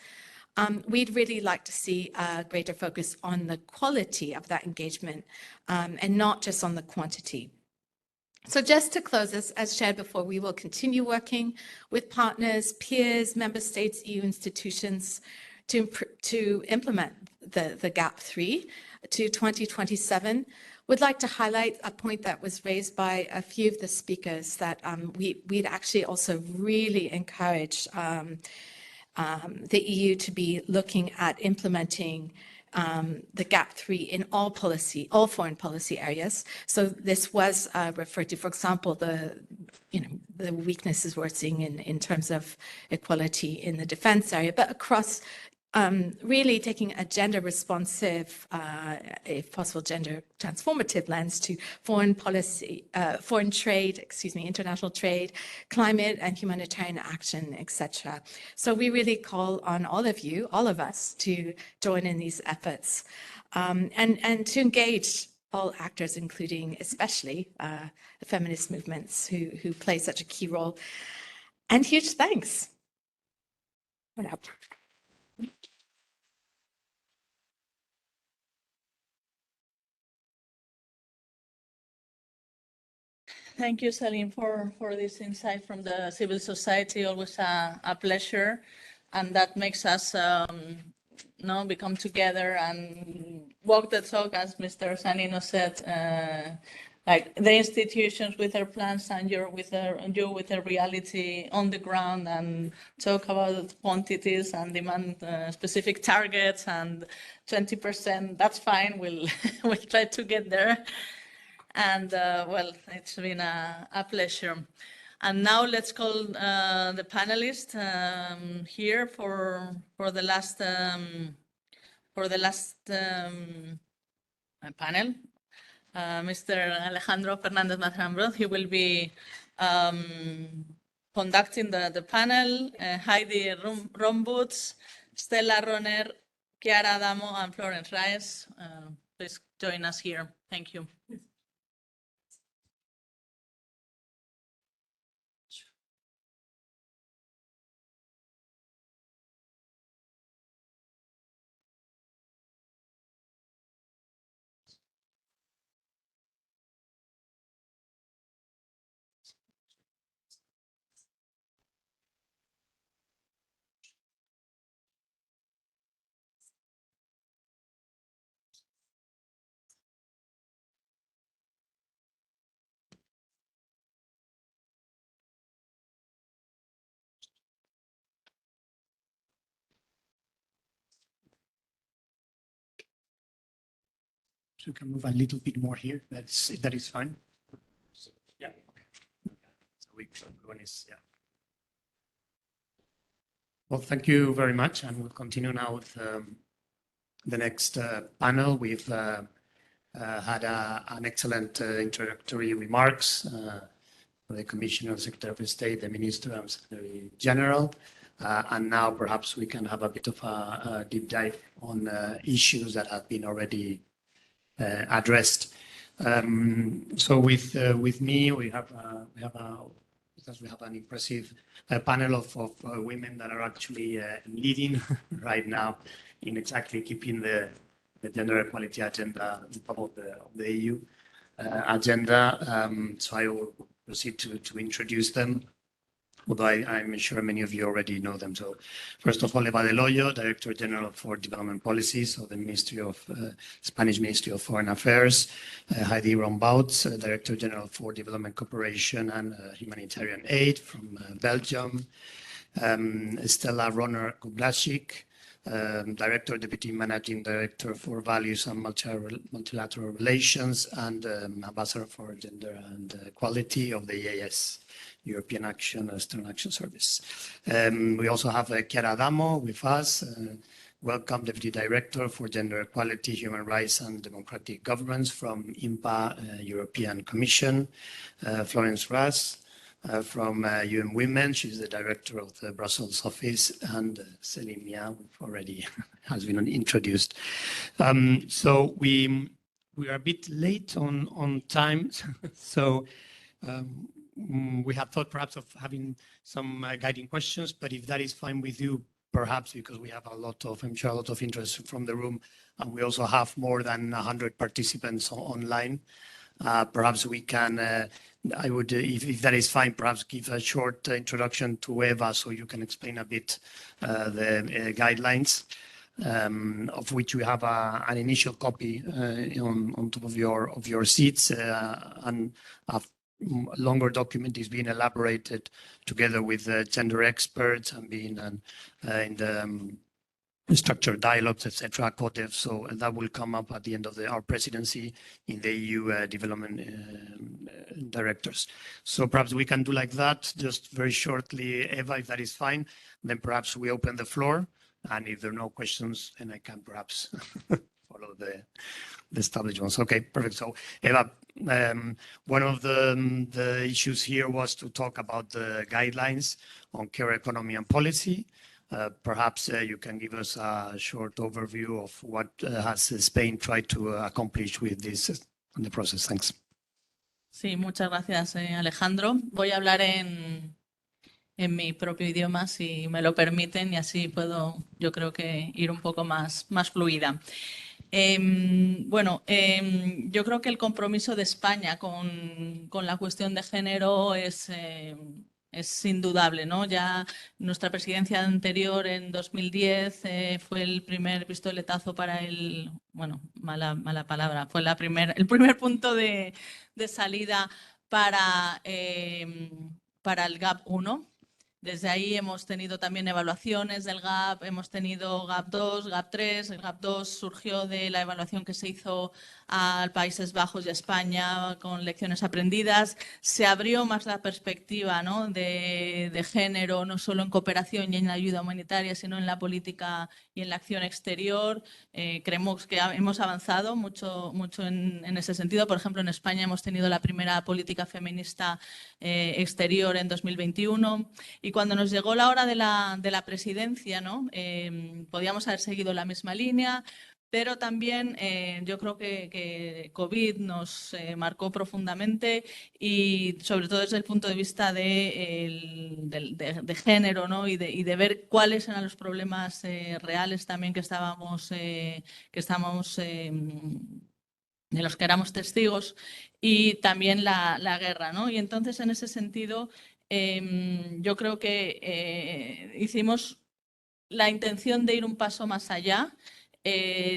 We'd really like to see a greater focus on the quality of that engagement and not just on the quantity. So just to close this, as shared before, we will continue working with partners, peers, member states, EU institutions to implement the GAP 3 to 2027. Would like to highlight a point that was raised by a few of the speakers, that we'd actually also really encourage the EU to be looking at implementing the GAP 3 in all foreign policy areas. So this was referred to, for example, the weaknesses we're seeing in terms of equality in the defense area, but across really taking a gender responsive, if possible, gender transformative lens to foreign policy, foreign trade, international trade, climate and humanitarian action, etc. So we really call on all of us, to join in these efforts and to engage all actors, including especially the feminist movements who play such a key role. And huge thanks. Voilà. Thank you, Celine, for this insight from the civil society. Always a pleasure. And that makes us become together and walk the talk, as Mr. Sanino said, like the institutions with their plans and you with the reality on the ground, and talk about quantities and demand specific targets, and 20%, that's fine, we'll try to get there. And well, it's been a pleasure. And now let's call the panelists here for the last panel. Mr. Alejandro Fernández Mazarambroz, he will be conducting the panel. Heidi Rombutz, Stella Roner, Chiara Adamo, and Florence Reyes. Please join us here. Thank you. So we can move a little bit more here. That is fine. Yeah. Okay. So everyone is, yeah. Well, thank you very much, and we'll continue now with the next panel. We've had an excellent introductory remarks for the Commissioner, Secretary of State, the Minister, and Secretary General. And now perhaps we can have a bit of a deep dive on issues that have been already addressed. So with me, we have an impressive panel of women that are actually leading right now in exactly keeping the gender equality agenda on top of the EU agenda. So I will proceed to introduce them, although I'm sure many of you already know them. So first of all, Eva Del Hoyo, Director General for Development Policies of the Spanish Ministry of Foreign Affairs. Heidi Rombutz, Director General for Development Cooperation and Humanitarian Aid from Belgium. Stella Roner-Kublasik, Director, Deputy Managing Director for Values and Multilateral Relations and Ambassador for Gender and Equality of the EAS, European External Action Service. We also have Chiara Adamo with us. Welcome, Deputy Director for Gender Equality, Human Rights and Democratic Governance from IMPA, European Commission. Florence Reyes from UN Women. She's the Director of the Brussels office, and Celine Mia already has been introduced. So we are a bit late on time. So we had thought perhaps of having some guiding questions, but if that is fine with you, perhaps because we have I'm sure a lot of interest from the room, and we also have more than 100 participants online. Perhaps we can, I would, if that is fine, perhaps give a short introduction to Eva so you can explain a bit the guidelines, of which we have an initial copy on top of your seats, and a longer document is being elaborated together with gender experts and being in the structured dialogues, etc., CODEV. So that will come up at the end of our presidency in the EU development directors. So perhaps we can do like that, just very shortly, Eva, if that is fine. Then perhaps we open the floor, and if there are no questions, then I can perhaps follow the established ones. Okay, perfect. So Eva, one of the issues here was to talk about the guidelines on care economy and policy. Perhaps you can give us a short overview of what has Spain tried to accomplish with these the process. Thanks. Sí, muchas gracias, Alejandro. Voy a hablar en mi propio idioma, si me lo permiten, y así puedo, yo creo que, ir un poco más fluida. Yo creo que el compromiso de España con la cuestión de género es indudable, ¿no? Ya nuestra presidencia anterior, en 2010, fue el primer pistoletazo para mala palabra, fue el primer punto de salida para el GAP 1. Desde ahí hemos tenido también evaluaciones del GAP, hemos tenido GAP 2, GAP 3. El GAP 2 surgió de la evaluación que se hizo a Países Bajos y a España con lecciones aprendidas. Se abrió más la perspectiva, ¿no?, de género, no solo en cooperación y en la ayuda humanitaria, sino en la política y en la acción exterior. Creemos que hemos avanzado mucho en ese sentido. Por ejemplo, en España hemos tenido la primera política feminista exterior en 2021. Y cuando nos llegó la hora de la presidencia, ¿no?, podíamos haber seguido la misma línea, pero también yo creo que COVID nos marcó profundamente, y sobre todo desde el punto de vista de género, ¿no?, y de ver cuáles eran los problemas reales también que estábamos de los que éramos testigos, y también la guerra, ¿no? Y entonces, en ese sentido, yo creo que hicimos la intención de ir un paso más allá,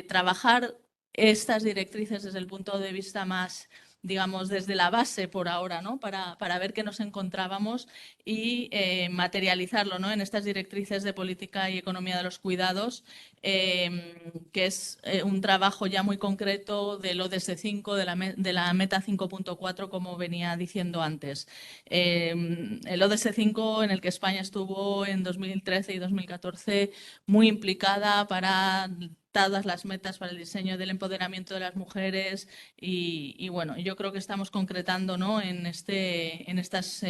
trabajar estas directrices desde el punto de vista más, digamos, desde la base por ahora, ¿no?, para ver qué nos encontrábamos y materializarlo, ¿no?, en estas directrices de política y economía de los cuidados, que es un trabajo ya muy concreto del ODS 5, de la meta 5.4, como venía diciendo antes. El ODS 5, en el que España estuvo en 2013 y 2014 muy implicada para todas las metas para el diseño del empoderamiento de las mujeres, y bueno, yo creo que estamos concretando, ¿no?, en estas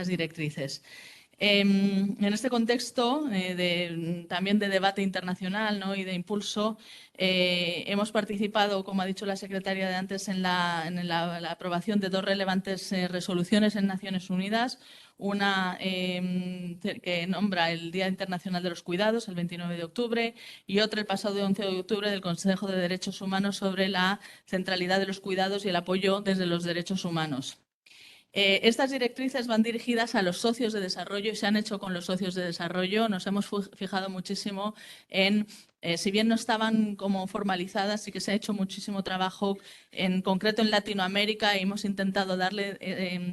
directrices. En este contexto también de debate internacional, ¿no?, y de impulso, hemos participado, como ha dicho la secretaria de antes, en la aprobación de dos relevantes resoluciones en Naciones Unidas. Una que nombra el Día Internacional de los Cuidados, el 29 de octubre, y otra el pasado 11 de octubre del Consejo de Derechos Humanos, sobre la centralidad de los cuidados y el apoyo desde los derechos humanos. Estas directrices van dirigidas a los socios de desarrollo y se han hecho con los socios de desarrollo. Nos hemos fijado muchísimo en, si bien no estaban como formalizadas, sí que se ha hecho muchísimo trabajo, en concreto en Latinoamérica, y hemos intentado darle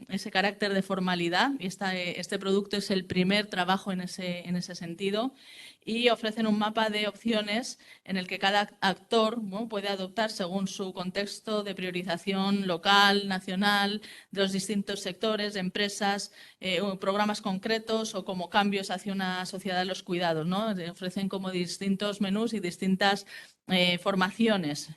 ese carácter de formalidad, y este producto es el primer trabajo en ese sentido, y ofrecen un mapa de opciones en el que cada actor, ¿no?, puede adoptar según su contexto de priorización local, nacional, de los distintos sectores, empresas, programas concretos o como cambios hacia una sociedad de los cuidados, ¿no? Ofrecen como distintos menús y distintas formaciones.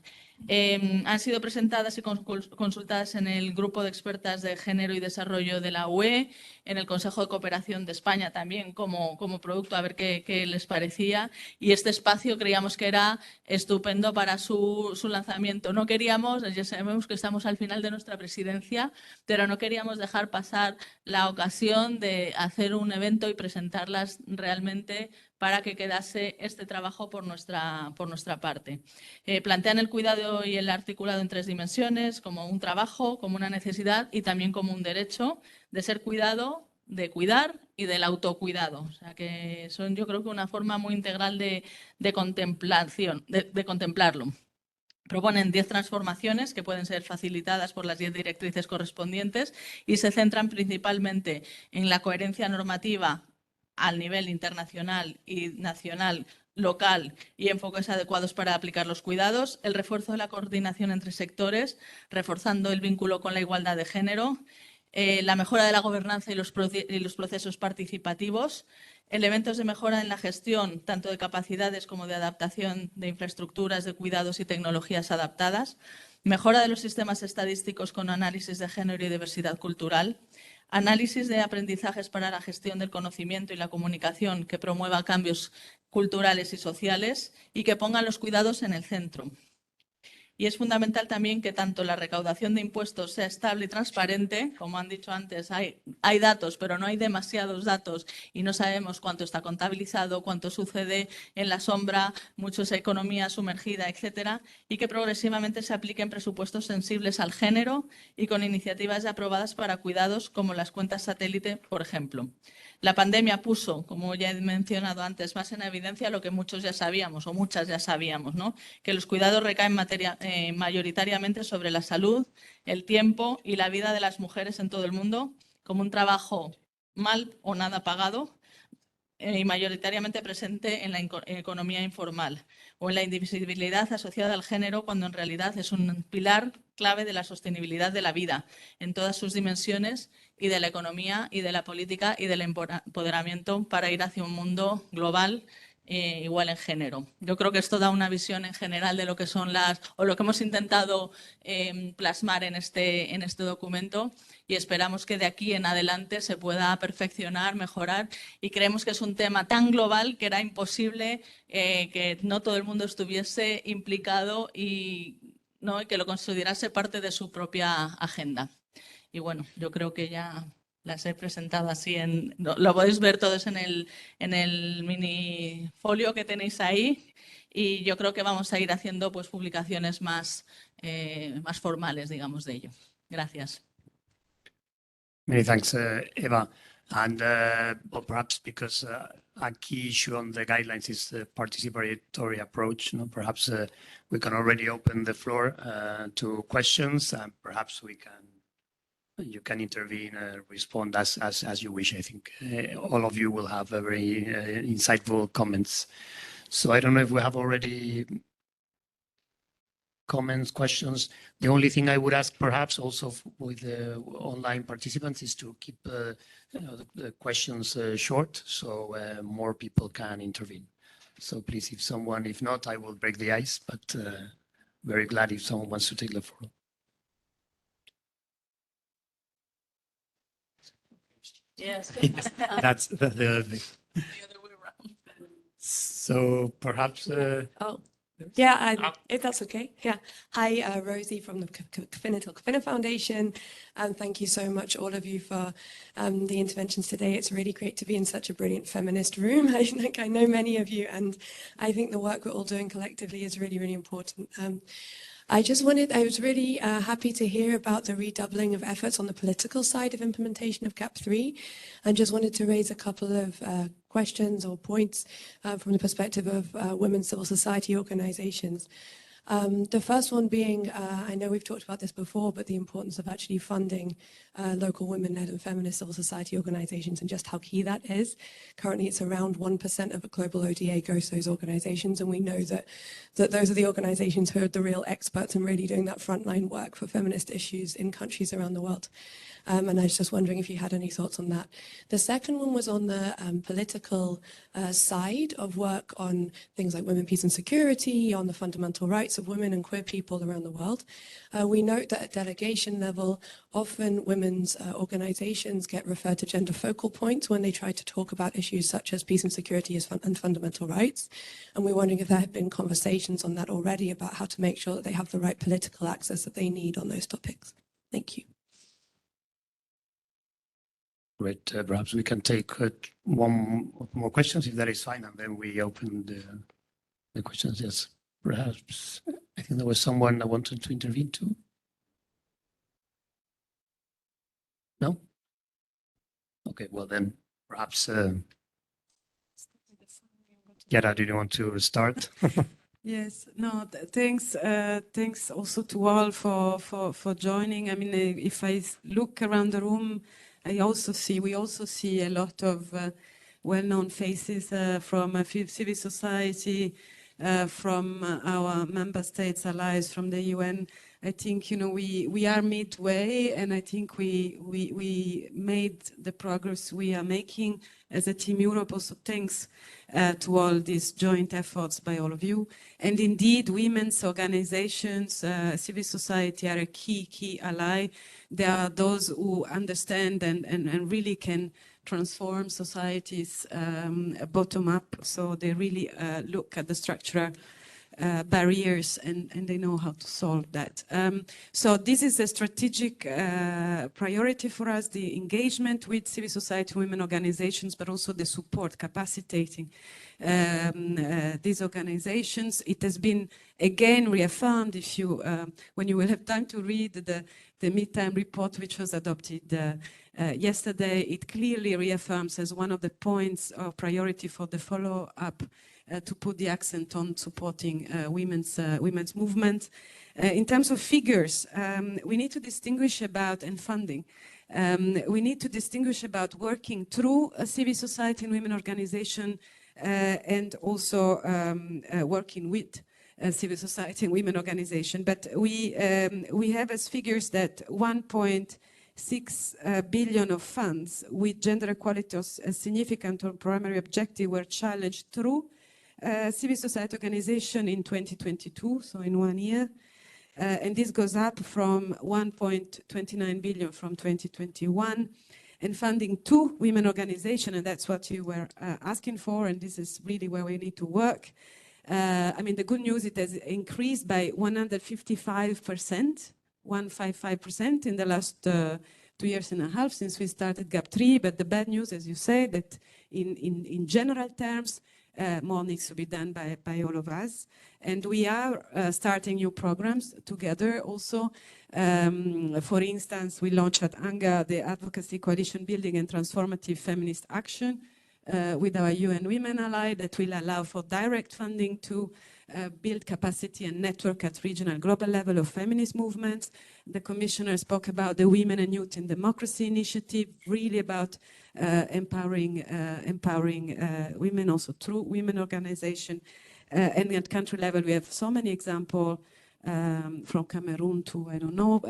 Han sido presentadas y consultadas en el grupo de expertas de género y desarrollo de la UE, en el Consejo de Cooperación de España también como producto, a ver qué les parecía, y este espacio creíamos que era estupendo para su lanzamiento. No queríamos, ya sabemos que estamos al final de nuestra presidencia, pero no queríamos dejar pasar la ocasión de hacer un evento y presentarlas realmente para que quedase este trabajo por nuestra parte. Plantean el cuidado y el articulado en tres dimensiones: como un trabajo, como una necesidad y también como un derecho de ser cuidado, de cuidar y del autocuidado. O sea, que son, yo creo, que una forma muy integral de contemplarlo. Proponen 10 transformaciones que pueden ser facilitadas por las 10 directrices correspondientes y se centran principalmente en la coherencia normativa al nivel internacional y nacional, local, y enfoques adecuados para aplicar los cuidados, el refuerzo de la coordinación entre sectores, reforzando el vínculo con la igualdad de género, la mejora de la gobernanza y los procesos participativos, elementos de mejora en la gestión, tanto de capacidades como de adaptación de infraestructuras de cuidados y tecnologías adaptadas, mejora de los sistemas estadísticos con análisis de género y diversidad cultural, análisis de aprendizajes para la gestión del conocimiento y la comunicación que promueva cambios culturales y sociales y que pongan los cuidados en el centro. Y es fundamental también que tanto la recaudación de impuestos sea estable y transparente, como han dicho antes, hay datos, pero no hay demasiados datos y no sabemos cuánto está contabilizado, cuánto sucede en la sombra, mucha economía sumergida, etcétera, y que progresivamente se apliquen presupuestos sensibles al género y con iniciativas ya aprobadas para cuidados como las cuentas satélite, por ejemplo. La pandemia puso, como ya he mencionado antes, más en evidencia lo que muchos ya sabíamos, o muchas ya sabíamos, ¿no? Que los cuidados recaen mayoritariamente sobre la salud, el tiempo y la vida de las mujeres en todo el mundo, como un trabajo mal o nada pagado y mayoritariamente presente en la economía informal o en la invisibilidad asociada al género, cuando en realidad es un pilar clave de la sostenibilidad de la vida en todas sus dimensiones y de la economía y de la política y del empoderamiento para ir hacia un mundo global igual en género. Yo creo que esto da una visión en general de lo que son lo que hemos intentado plasmar en este documento, y esperamos que de aquí en adelante se pueda perfeccionar, mejorar, y creemos que es un tema tan global que era imposible que no todo el mundo estuviese implicado y que lo considerase parte de su propia agenda. Y bueno, yo creo que ya las he presentado así, lo podéis ver todos en el mini folio que tenéis ahí, y yo creo que vamos a ir haciendo pues publicaciones más formales, digamos, de ello. Gracias. Many thanks, Eva. And well, perhaps because a key issue on the guidelines is the participatory approach, perhaps we can already open the floor to questions, and perhaps you can intervene and respond as you wish. I think all of you will have very insightful comments. So I don't know if we have already comments, questions. The only thing I would ask perhaps also with the online participants is to keep the questions short, so more people can intervene. So please, if not, I will break the ice, but very glad if someone wants to take the floor. Yes. That's the other thing. The other way around. So perhaps... if that's okay. Yeah. Hi, Rosie from the Cooperación Foundation. And thank you so much, all of you, for the interventions today. It's really great to be in such a brilliant feminist room. I know many of you, and I think the work we're all doing collectively is really, really important. I was really happy to hear about the redoubling of efforts on the political side of implementation of GAP3, and just wanted to raise a couple of questions or points from the perspective of women's civil society organizations. The first one being, I know we've talked about this before, but the importance of actually funding local women-led and feminist civil society organizations and just how key that is. Currently, it's around 1% of a global ODA goes to those organizations, and we know that those are the organizations who are the real experts in really doing that frontline work for feminist issues in countries around the world. And I was just wondering if you had any thoughts on that. The second one was on the political side of work on things like women, peace and security, on the fundamental rights of women and queer people around the world. We note that at delegation level, often women's organizations get referred to gender focal points when they try to talk about issues such as peace and security and fundamental rights. And we're wondering if there have been conversations on that already about how to make sure that they have the right political access that they need on those topics. Thank you. Great. Perhaps we can take one more questions, if that is fine, and then we open the questions. Yes, perhaps. I think there was someone that wanted to intervene too. No? Okay, well then, perhaps, Yara, do you want to start? Yes, no, thanks. Thanks also to all for joining. I mean, if I look around the room, we also see a lot of well-known faces from civil society, from our member states, allies, from the UN. I think, we are midway, and I think we made the progress we are making as a Team Europe, also thanks to all these joint efforts by all of you. And indeed, women's organizations, civil society are a key ally. There are those who understand and really can transform societies bottom up. So they really look at the structural barriers, and they know how to solve that. So this is a strategic priority for us, the engagement with civil society, women organizations, but also the support, capacitating these organizations. It has been again reaffirmed, if you, when you will have time to read the midterm report which was adopted yesterday, it clearly reaffirms as one of the points of priority for the follow-up to put the accent on supporting women's movement. In terms of figures, we need to distinguish about, and funding, we need to distinguish about working through a civil society and women organization and also working with civil society and women organization. But we have as figures that 1.6 billion of funds with gender equality as a significant or primary objective were challenged through civil society organization in 2022, so in 1 year. And this goes up from 1.29 billion from 2021. And funding to women organization, and that's what you were asking for, and this is really where we need to work. I mean, the good news, it has increased by 155%, 155% in the last 2.5 years since we started GAP3. But the bad news, as you say, that in general terms, more needs to be done by all of us. And we are starting new programs together also. For instance, we launched at ANGA the Advocacy Coalition Building and Transformative Feminist Action with our UN Women ally that will allow for direct funding to build capacity and network at regional global level of feminist movements. The Commissioner spoke about the Women and Youth in Democracy initiative, really about empowering women also through women organization. And at country level, we have so many examples from Cameroon to, I don't know.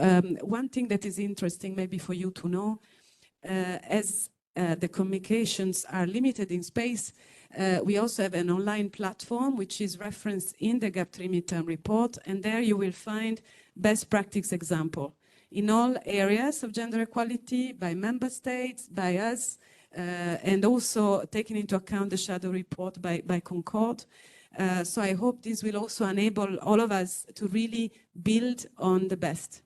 One thing that is interesting maybe for you to know, as the communications are limited in space, we also have an online platform which is referenced in the GAP3 midterm report, and there you will find best practice example in all areas of gender equality by member states, by us, and also taking into account the shadow report by Concord. So I hope this will also enable all of us to really build on the best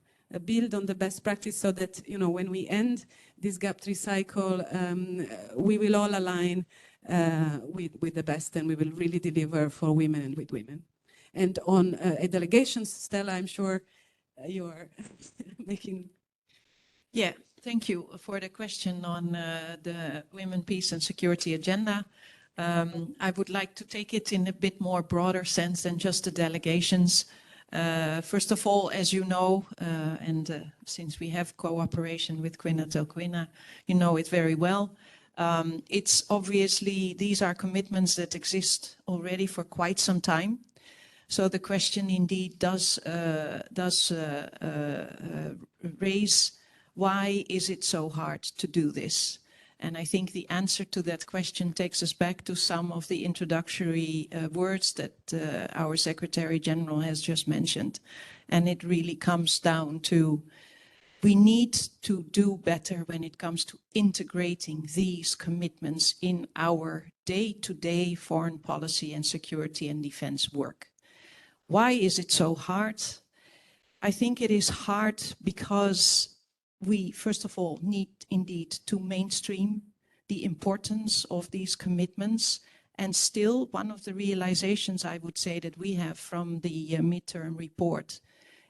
practice, so that, you know, when we end this GAP3 cycle, we will all align with the best, and we will really deliver for women and with women. And on delegations, Stella, I'm sure you are making... Yeah, thank you for the question on the Women, Peace and Security agenda. I would like to take it in a bit more broader sense than just the delegations. First of all, as you know, and since we have cooperation with Quina Tel Quina, you know it very well. It's obviously, these are commitments that exist already for quite some time. So the question indeed does raise, why is it so hard to do this? And I think the answer to that question takes us back to some of the introductory words that our Secretary General has just mentioned. And it really comes down to, we need to do better when it comes to integrating these commitments in our day-to-day foreign policy and security and defense work. Why is it so hard? I think it is hard because we, first of all, need indeed to mainstream the importance of these commitments. And still, one of the realizations I would say that we have from the midterm report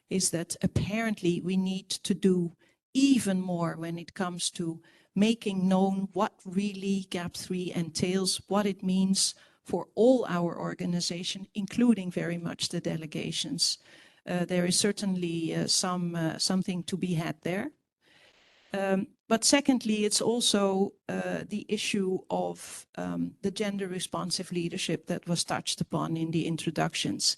is that apparently we need to do even more when it comes to making known what really GAP3 entails, what it means for all our organization, including very much the delegations. There is certainly something to be had there. But secondly, it's also the issue of the gender responsive leadership that was touched upon in the introductions.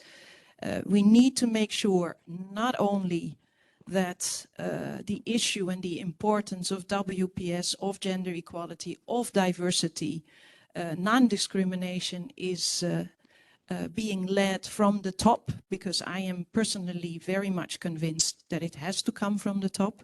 We need to make sure not only that the issue and the importance of WPS, of gender equality, of diversity, non-discrimination is being led from the top, because I am personally very much convinced that it has to come from the top.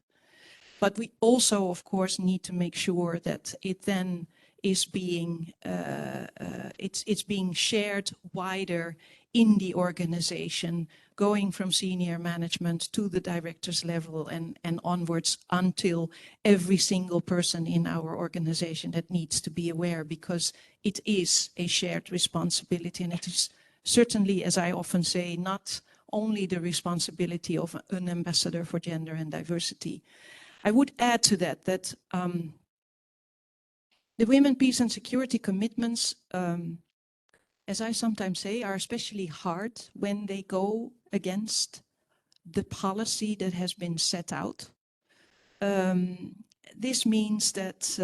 But we also, of course, need to make sure that it then is being, it's being shared wider in the organization, going from senior management to the director's level and onwards, until every single person in our organization that needs to be aware, because it is a shared responsibility, and it is certainly, as I often say, not only the responsibility of an ambassador for gender and diversity. I would add to that the women, peace and security commitments, as I sometimes say, are especially hard when they go against the policy that has been set out. This means that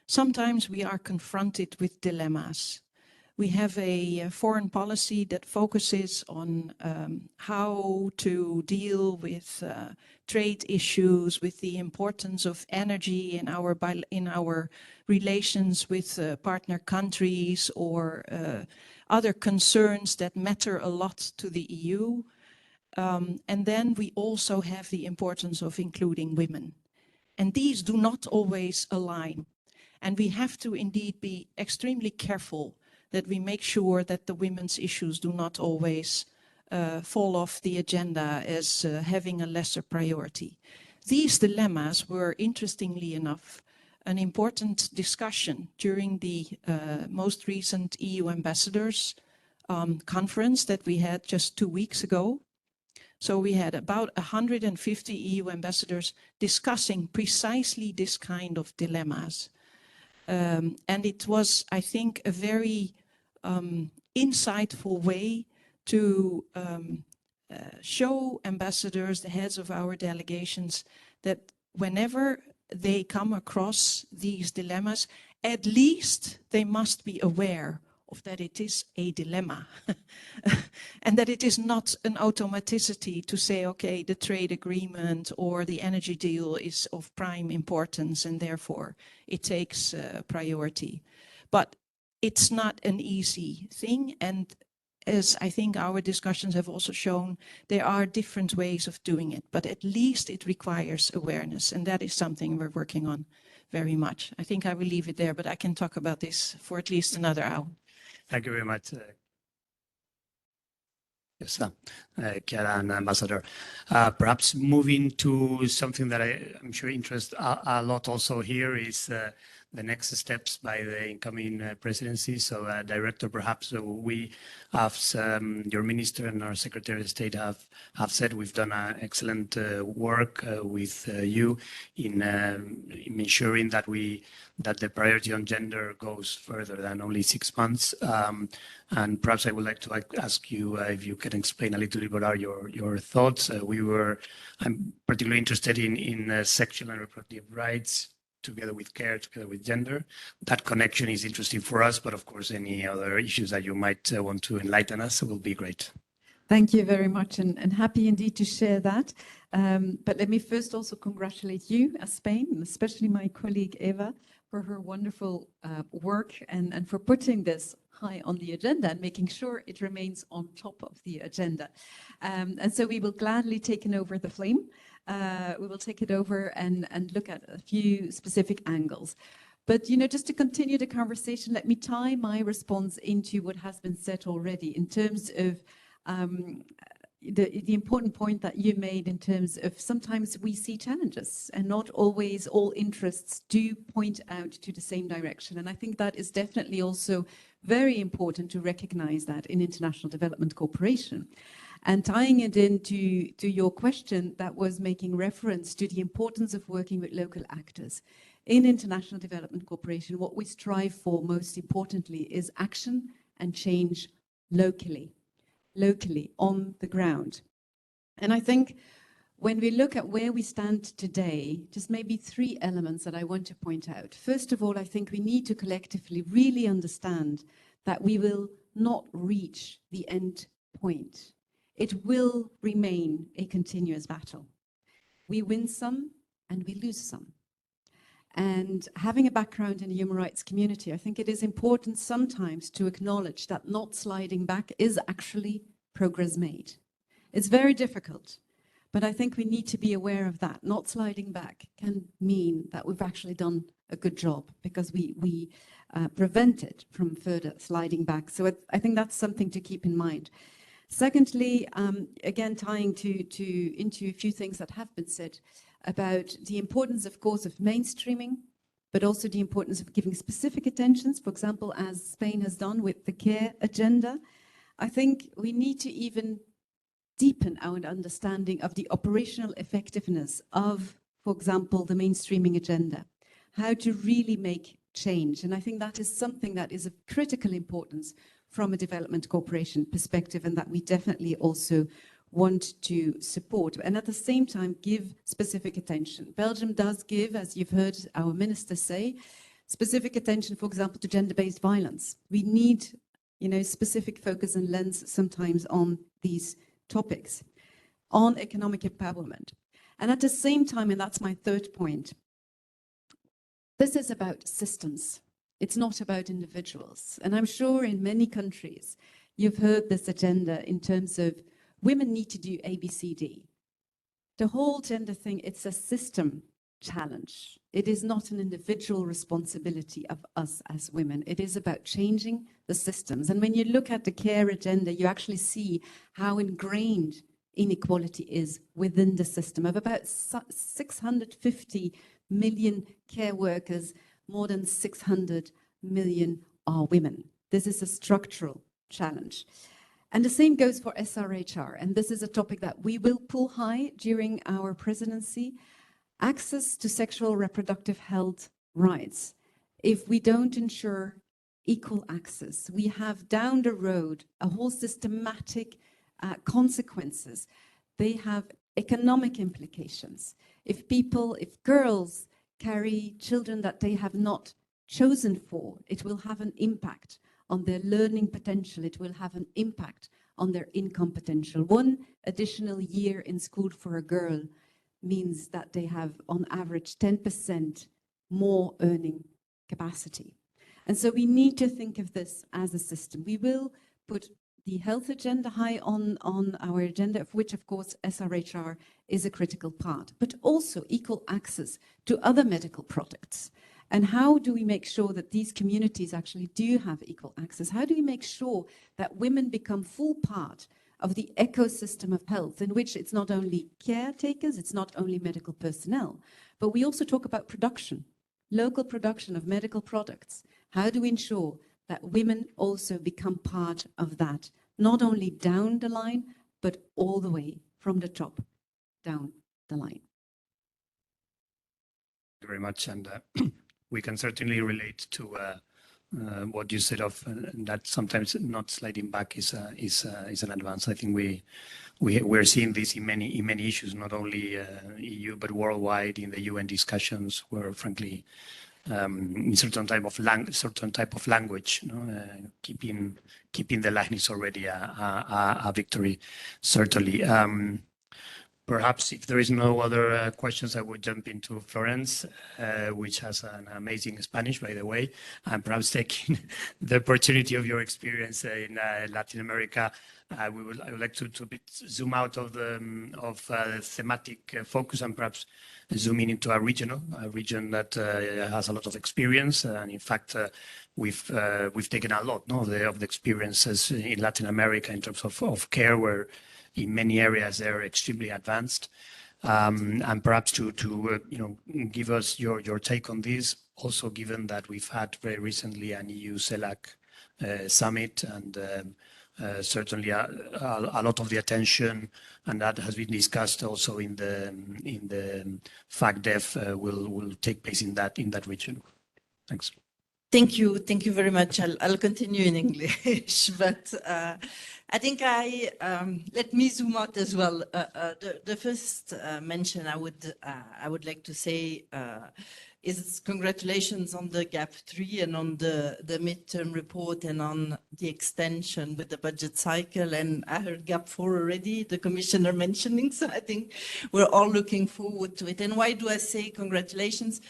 sometimes we are confronted with dilemmas. We have a foreign policy that focuses on how to deal with trade issues, with the importance of energy in our relations with partner countries, or other concerns that matter a lot to the EU. And then we also have the importance of including women. And these do not always align. And we have to indeed be extremely careful that we make sure that the women's issues do not always fall off the agenda as having a lesser priority. These dilemmas were, interestingly enough, an important discussion during the most recent EU ambassadors conference that we had just 2 weeks ago. So we had about 150 EU ambassadors discussing precisely this kind of dilemmas. And it was, I think, a very insightful way to show ambassadors, the heads of our delegations, that whenever they come across these dilemmas, at least they must be aware of that it is a dilemma and that it is not an automaticity to say, okay, the trade agreement or the energy deal is of prime importance and therefore it takes priority. But it's not an easy thing, and as I think our discussions have also shown, there are different ways of doing it, but at least it requires awareness, and that is something we're working on very much. I think I will leave it there, but I can talk about this for at least another hour. Thank you very much. Yes, Chiara and Ambassador. Perhaps moving to something that I'm sure interests a lot also here is the next steps by the incoming presidency. So, Director, perhaps we have your minister and our Secretary of State have said we've done excellent work with you in ensuring that the priority on gender goes further than only 6 months. And perhaps I would like to ask you if you can explain a little bit what are your thoughts. I'm particularly interested in sexual and reproductive rights, together with care, together with gender. That connection is interesting for us, but of course, any other issues that you might want to enlighten us will be great. Thank you very much, and happy indeed to share that. But let me first also congratulate you as Spain, and especially my colleague Eva, for her wonderful work and for putting this high on the agenda and making sure it remains on top of the agenda. And so we will gladly take over the flame. We will take it over and look at a few specific angles. But, just to continue the conversation, let me tie my response into what has been said already in terms of the important point that you made in terms of sometimes we see challenges and not always all interests do point out to the same direction. And I think that is definitely also very important to recognize that in international development cooperation. And tying it into your question that was making reference to the importance of working with local actors. In international development cooperation, what we strive for most importantly is action and change locally on the ground. And I think when we look at where we stand today, just maybe 3 elements that I want to point out. First of all, I think we need to collectively really understand that we will not reach the end point. It will remain a continuous battle. We win some and we lose some. And having a background in the human rights community, I think it is important sometimes to acknowledge that not sliding back is actually progress made. It's very difficult, But I think we need to be aware of that. Not sliding back can mean that we've actually done a good job because we prevented from further sliding back. So I think that's something to keep in mind. Secondly, again, tying into a few things that have been said about the importance, of course, of mainstreaming, but also the importance of giving specific attentions, for example, as Spain has done with the care agenda. I think we need to even deepen our understanding of the operational effectiveness of, for example, the mainstreaming agenda, how to really make change. And I think that is something that is of critical importance from a development cooperation perspective, and that we definitely also want to support, and at the same time give specific attention. Belgium does give, as you've heard our minister say, specific attention, for example, to gender-based violence. We need, specific focus and lens sometimes on these topics, on economic empowerment. And at the same time, and that's my third point, this is about systems. It's not about individuals. And I'm sure in many countries, you've heard this agenda in terms of women need to do A, B, C, D. The whole gender thing, it's a system challenge. It is not an individual responsibility of us as women. It is about changing the systems. And when you look at the care agenda, you actually see how ingrained inequality is within the system. Of about 650 million care workers, more than 600 million are women. This is a structural challenge. And the same goes for SRHR. And this is a topic that we will pull high during our presidency. Access to sexual reproductive health rights. If we don't ensure equal access, we have down the road a whole systematic consequences. They have economic implications. If girls carry children that they have not chosen for, it will have an impact on their learning potential. It will have an impact on their income potential. One additional year in school for a girl means that they have, on average, 10% more earning capacity. And so we need to think of this as a system. We will put the health agenda high on our agenda, of which, of course, SRHR is a critical part, but also equal access to other medical products. And how do we make sure that these communities actually do have equal access? How do we make sure that women become full part of the ecosystem of health, in which it's not only caretakers, it's not only medical personnel, but we also talk about production, local production of medical products. How do we ensure that women also become part of that, not only down the line, but all the way from the top down the line? Thank you very much. And we can certainly relate to what you said of that sometimes not sliding back is an advance. I think we're seeing this in many issues, not only EU but worldwide, in the UN discussions, where frankly in certain type of language, keeping the line is already a victory, certainly. Perhaps if there is no other questions, I would jump into Florence, which has an amazing Spanish, by the way, and perhaps taking the opportunity of your experience in Latin America. I would like to zoom out of the thematic focus and perhaps zoom in into a region that has a lot of experience. And in fact, we've taken a lot of the experiences in Latin America in terms of care, where in many areas they're extremely advanced. And perhaps to give us your take on this, also given that we've had very recently an EU-CELAC summit, and certainly a lot of the attention, and that has been discussed also in the FACDEF will take place in that region. Thanks. Thank you very much. I'll continue in English, but I think let me zoom out as well. The first mention I would like to say is congratulations on the GAP 3 and on the midterm report and on the extension with the budget cycle. And I heard GAP 4 already, the commissioner mentioning, so I think we're all looking forward to it. And why do I say congratulations?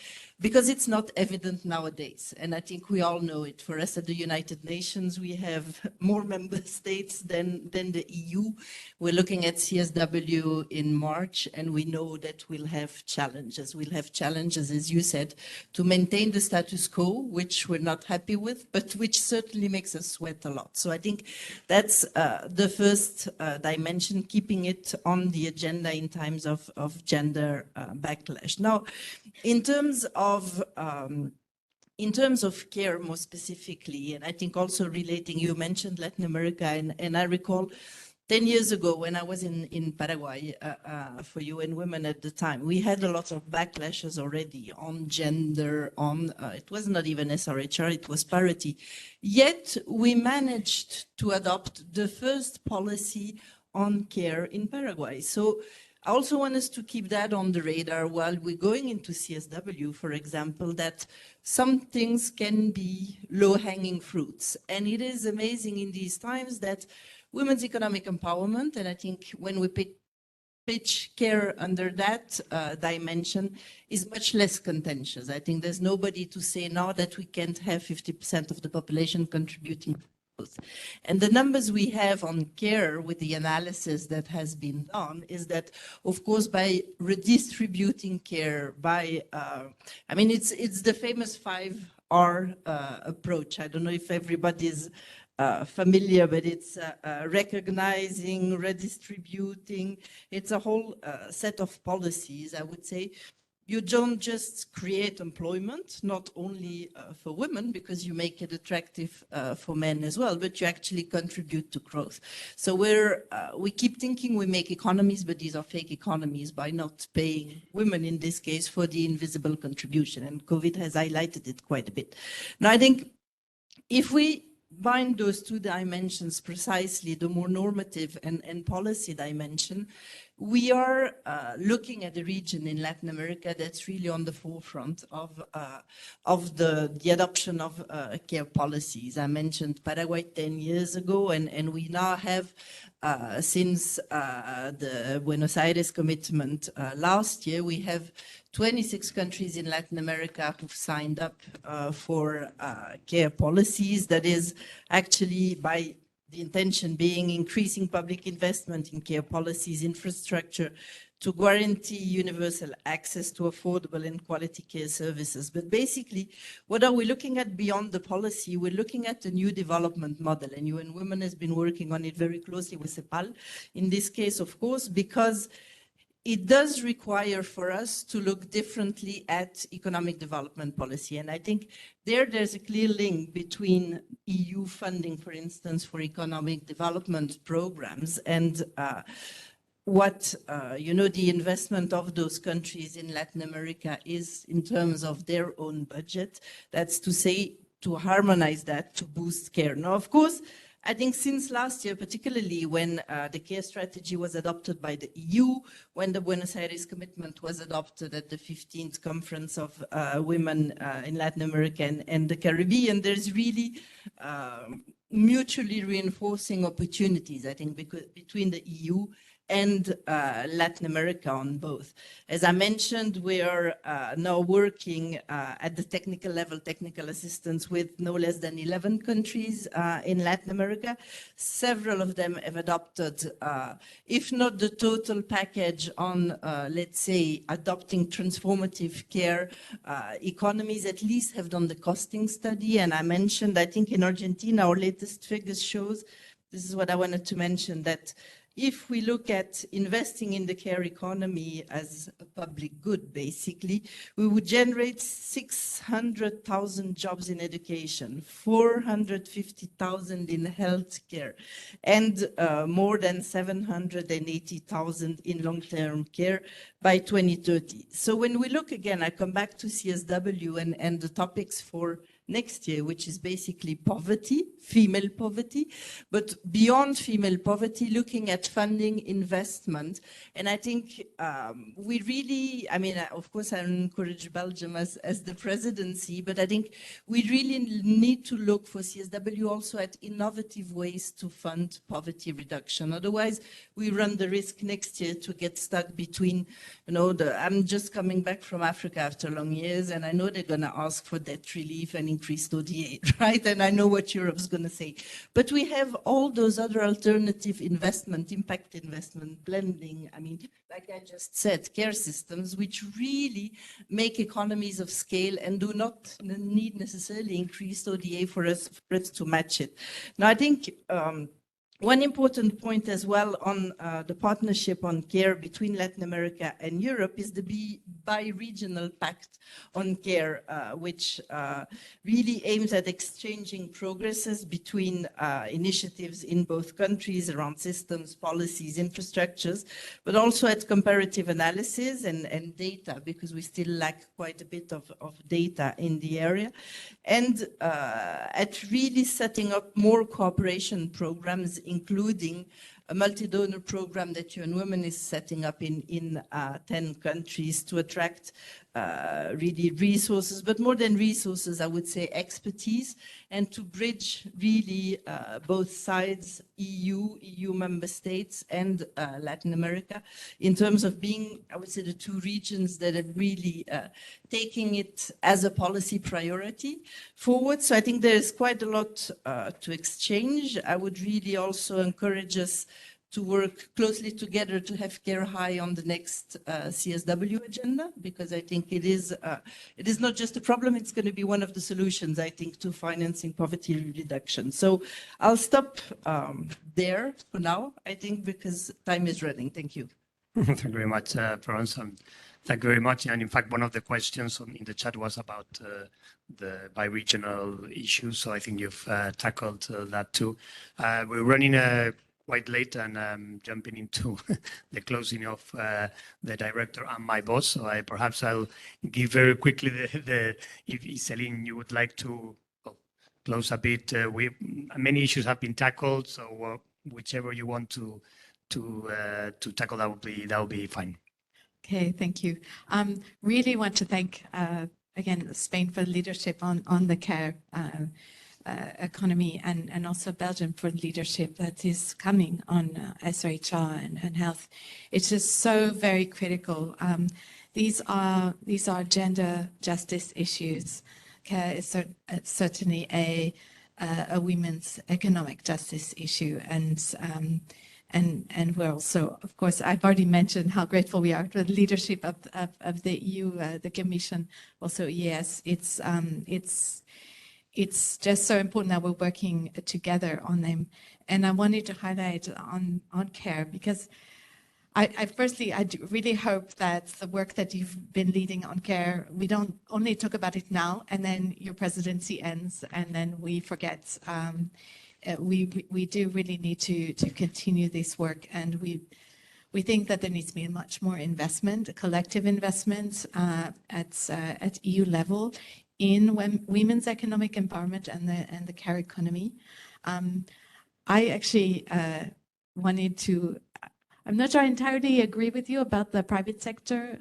Because it's not evident nowadays. And I think we all know it. For us at the United Nations, we have more member states than the EU. We're looking at CSW in March, and we know that we'll have challenges. We'll have challenges, as you said, to maintain the status quo, which we're not happy with, but which certainly makes us sweat a lot. So I think that's the first dimension, keeping it on the agenda in times of gender backlash. Now, in terms of care more specifically, and I think also relating, you mentioned Latin America, and I recall 10 years ago when I was in Paraguay for UN Women at the time, we had a lot of backlashes already on gender, on, it was not even SRHR, it was parity. Yet we managed to adopt the first policy on care in Paraguay. So I also want us to keep that on the radar while we're going into CSW, for example, that some things can be low-hanging fruits. And it is amazing in these times that women's economic empowerment, and I think when we pitch care under that dimension, is much less contentious. I think there's nobody to say now that we can't have 50% of the population contributing. And the numbers we have on care with the analysis that has been done is that, of course, by redistributing care, by, I mean, it's the famous 5R approach. I don't know if everybody's familiar, but it's recognizing, redistributing. It's a whole set of policies, I would say. You don't just create employment, not only for women, because you make it attractive for men as well, but you actually contribute to growth. So we keep thinking we make economies, but these are fake economies by not paying women, in this case, for the invisible contribution. And COVID has highlighted it quite a bit. Now, I think if we bind those two dimensions precisely, the more normative and policy dimension, we are looking at a region in Latin America that's really on the forefront of the adoption of care policies. I mentioned Paraguay 10 years ago, and we now have, since the Buenos Aires commitment last year, we have 26 countries in Latin America who've signed up for care policies. That is actually by the intention being increasing public investment in care policies, infrastructure, to guarantee universal access to affordable and quality care services. But basically, what are we looking at beyond the policy? We're looking at a new development model, and UN Women has been working on it very closely with CEPAL, in this case, of course, because it does require for us to look differently at economic development policy. And I think there's a clear link between EU funding, for instance, for economic development programs and what, the investment of those countries in Latin America is in terms of their own budget. That's to say, to harmonize that, to boost care. Now, of course, I think since last year, particularly when the care strategy was adopted by the EU, when the Buenos Aires commitment was adopted at the 15th Conference of Women in Latin America and the Caribbean, there's really mutually reinforcing opportunities, I think, between the EU and Latin America on both. As I mentioned, we are now working at the technical level, technical assistance with no less than 11 countries in Latin America. Several of them have adopted, if not the total package on, let's say, adopting transformative care economies, at least have done the costing study. And I mentioned, I think in Argentina, our latest figures shows, this is what I wanted to mention, that if we look at investing in the care economy as a public good, basically, we would generate 600,000 jobs in education, 450,000 in healthcare, and more than 780,000 in long-term care by 2030. So when we look again, I come back to CSW and the topics for next year, which is basically poverty, female poverty, but beyond female poverty, looking at funding investment. And I think we really, I mean, of course, I encourage Belgium as the presidency, but I think we really need to look for CSW also at innovative ways to fund poverty reduction. Otherwise, we run the risk next year to get stuck between, you know, I'm just coming back from Africa after long years, and I know they're going to ask for debt relief and increased ODA, right? And I know what Europe's going to say. But we have all those other alternative investment, impact investment, blending, I mean, like I just said, care systems, which really make economies of scale and do not need necessarily increased ODA for us to match it. Now, I think one important point as well on the partnership on care between Latin America and Europe is the bi-regional pact on care, which really aims at exchanging progresses between initiatives in both countries around systems, policies, infrastructures, but also at comparative analysis and data, because we still lack quite a bit of data in the area, and at really setting up more cooperation programs, including a multi-donor program that UN Women is setting up in 10 countries to attract really resources, but more than resources, I would say expertise, and to bridge really both sides, EU member states and Latin America, in terms of being, I would say, the two regions that are really taking it as a policy priority forward. So I think there's quite a lot to exchange. I would really also encourage us to work closely together to have care high on the next CSW agenda, because I think it is not just a problem, it's going to be one of the solutions, I think, to financing poverty reduction. So I'll stop there for now, I think, because time is running. Thank you. Thank you very much, Florence. Thank you very much. And in fact, one of the questions in the chat was about the bi-regional issues. So I think you've tackled that too. We're running quite late, and jumping into the closing of the director and my boss. So perhaps I'll give very quickly if Celine, you would like to close a bit. Many issues have been tackled, so whichever you want to tackle, that would be fine. Okay, thank you. Really want to thank again Spain for the leadership on the care economy, and also Belgium for the leadership that is coming on SRHR and health. It's just so very critical. These are gender justice issues. Care is certainly a women's economic justice issue, and we're also, of course, I've already mentioned how grateful we are for the leadership of the EU, the Commission, also EAS. It's just so important that we're working together on them. And I wanted to highlight on care, because I really hope that the work that you've been leading on care, we don't only talk about it now and then your presidency ends and then we forget. We do really need to continue this work, and we think that there needs to be much more investment, collective investment at EU level in women's economic empowerment and the care economy. I actually wanted to, I'm not sure I entirely agree with you about the private sector.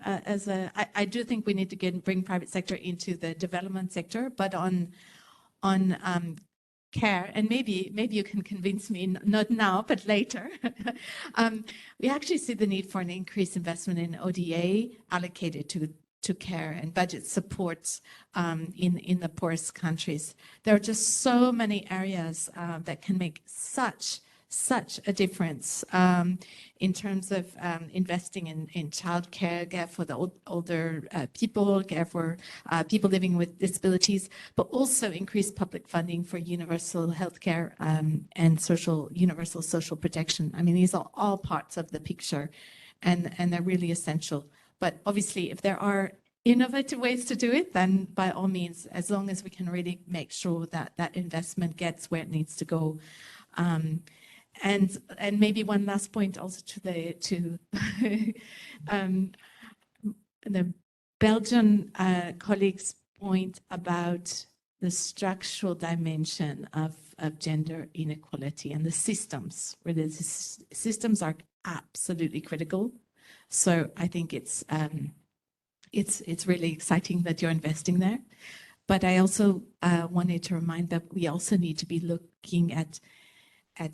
I do think we need to bring private sector into the development sector, but on care, and maybe you can convince me, not now, but later. We actually see the need for an increased investment in ODA allocated to care and budget supports in the poorest countries. There are just so many areas that can make such a difference in terms of investing in childcare, care for the older people, care for people living with disabilities, but also increased public funding for universal healthcare and universal social protection. I mean, these are all parts of the picture, and they're really essential. But obviously, if there are innovative ways to do it, then by all means, as long as we can really make sure that that investment gets where it needs to go. And maybe one last point also to the Belgian colleagues' point about the structural dimension of gender inequality and the systems, where the systems are absolutely critical. So I think it's really exciting that you're investing there. But I also wanted to remind that we also need to be looking at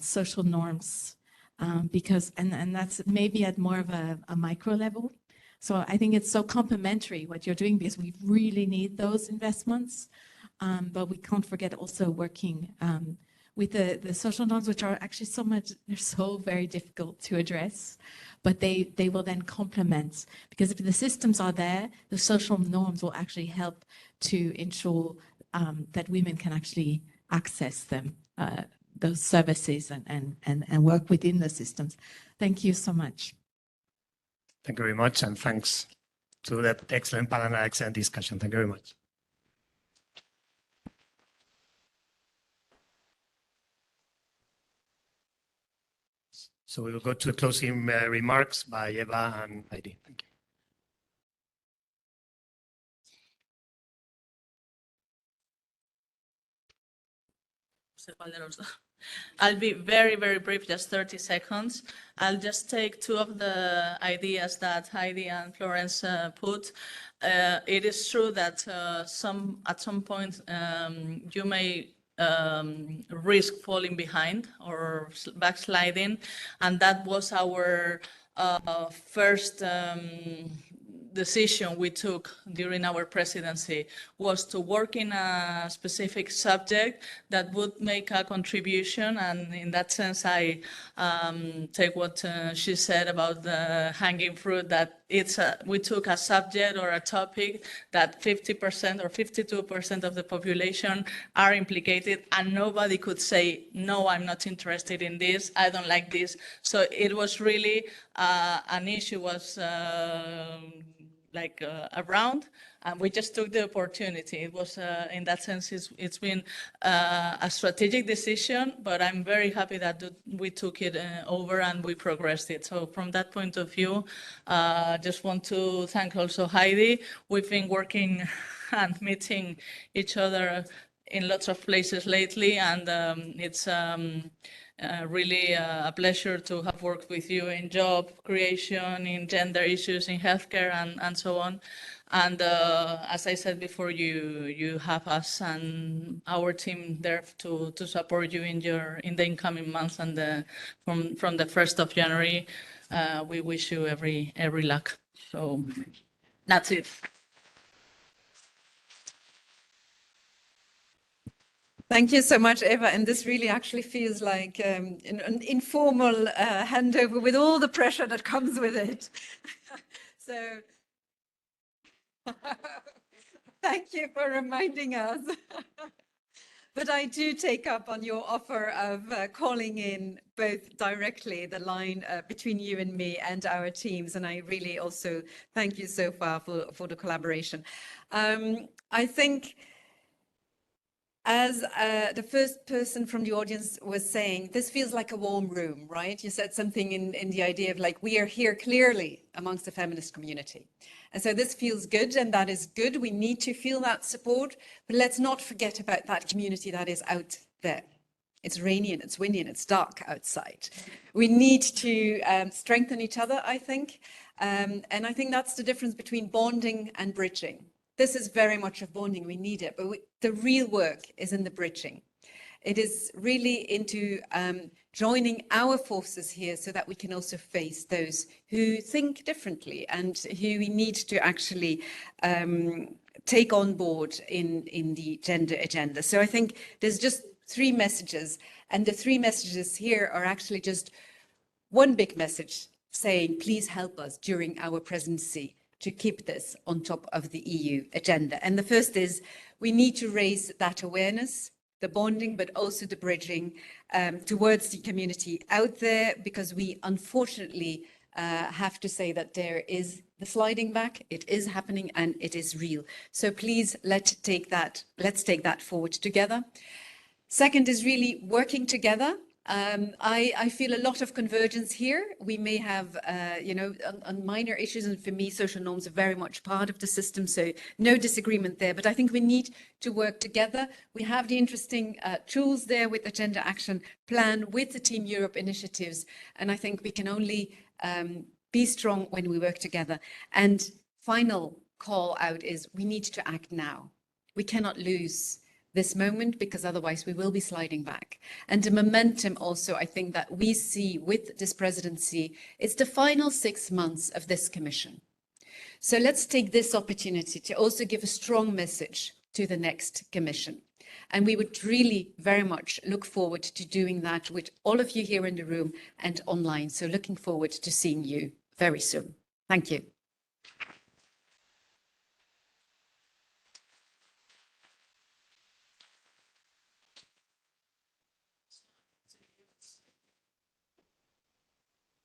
social norms, because and that's maybe at more of a micro level. So I think it's so complementary what you're doing, because we really need those investments, but we can't forget also working with the social norms, which are actually they're so very difficult to address, but they will then complement, because if the systems are there, the social norms will actually help to ensure that women can actually access them, those services and work within the systems. Thank you so much. Thank you very much, and thanks to that excellent panel and excellent discussion. Thank you very much. So we will go to closing remarks by Eva and Heidi. Thank you. I'll be very, very brief, just 30 seconds. I'll just take two of the ideas that Heidi and Florence put. It is true that at some point you may risk falling behind or backsliding, and that was our first decision we took during our presidency, was to work in a specific subject that would make a contribution. And in that sense, I take what she said about the hanging fruit, that we took a subject or a topic that 50% or 52% of the population are implicated, and nobody could say, no, I'm not interested in this, I don't like this. So it was really an issue was around, and we just took the opportunity. It was, in that sense, it's been a strategic decision, but I'm very happy that we took it over and we progressed it. So from that point of view, just want to thank also Heidi. We've been working and meeting each other in lots of places lately, and it's really a pleasure to have worked with you in job creation, in gender issues, in healthcare, and so on. And as I said before, you have us and our team there to support you in the incoming months, and from the 1st of January, we wish you every luck. So that's it. Thank you so much, Eva. And this really actually feels like an informal handover with all the pressure that comes with it. So thank you for reminding us. But I do take up on your offer of calling in both directly the line between you and me and our teams. And I really also thank you so far for the collaboration. I think, as the first person from the audience was saying, this feels like a warm room, right? You said something in the idea of like, we are here clearly amongst the feminist community. And so this feels good, and that is good. We need to feel that support, but let's not forget about that community that is out there. It's rainy and it's windy and it's dark outside. We need to strengthen each other, I think. And I think that's the difference between bonding and bridging. This is very much of bonding, we need it, but the real work is in the bridging. It is really into joining our forces here so that we can also face those who think differently and who we need to actually take on board in the gender agenda. So I think there's just 3 messages, and the 3 messages here are actually just one big message saying, please help us during our presidency to keep this on top of the EU agenda. And the first is, we need to raise that awareness, the bonding, but also the bridging towards the community out there, because we unfortunately have to say that there is the sliding back. It is happening and it is real. So please, let's take that forward together. Second is really working together I feel a lot of convergence here. We may have, on minor issues, and for me, social norms are very much part of the system, so no disagreement there. But I think we need to work together. We have the interesting tools there with the Gender Action Plan, with the Team Europe initiatives, and I think we can only be strong when we work together. And final call out is we need to act now. We cannot lose this moment, because otherwise we will be sliding back. And the momentum also, I think, that we see with this presidency, it's the final 6 months of this commission. So let's take this opportunity to also give a strong message to the next commission. And we would really very much look forward to doing that with all of you here in the room and online. So looking forward to seeing you very soon. Thank you.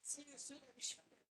See you soon.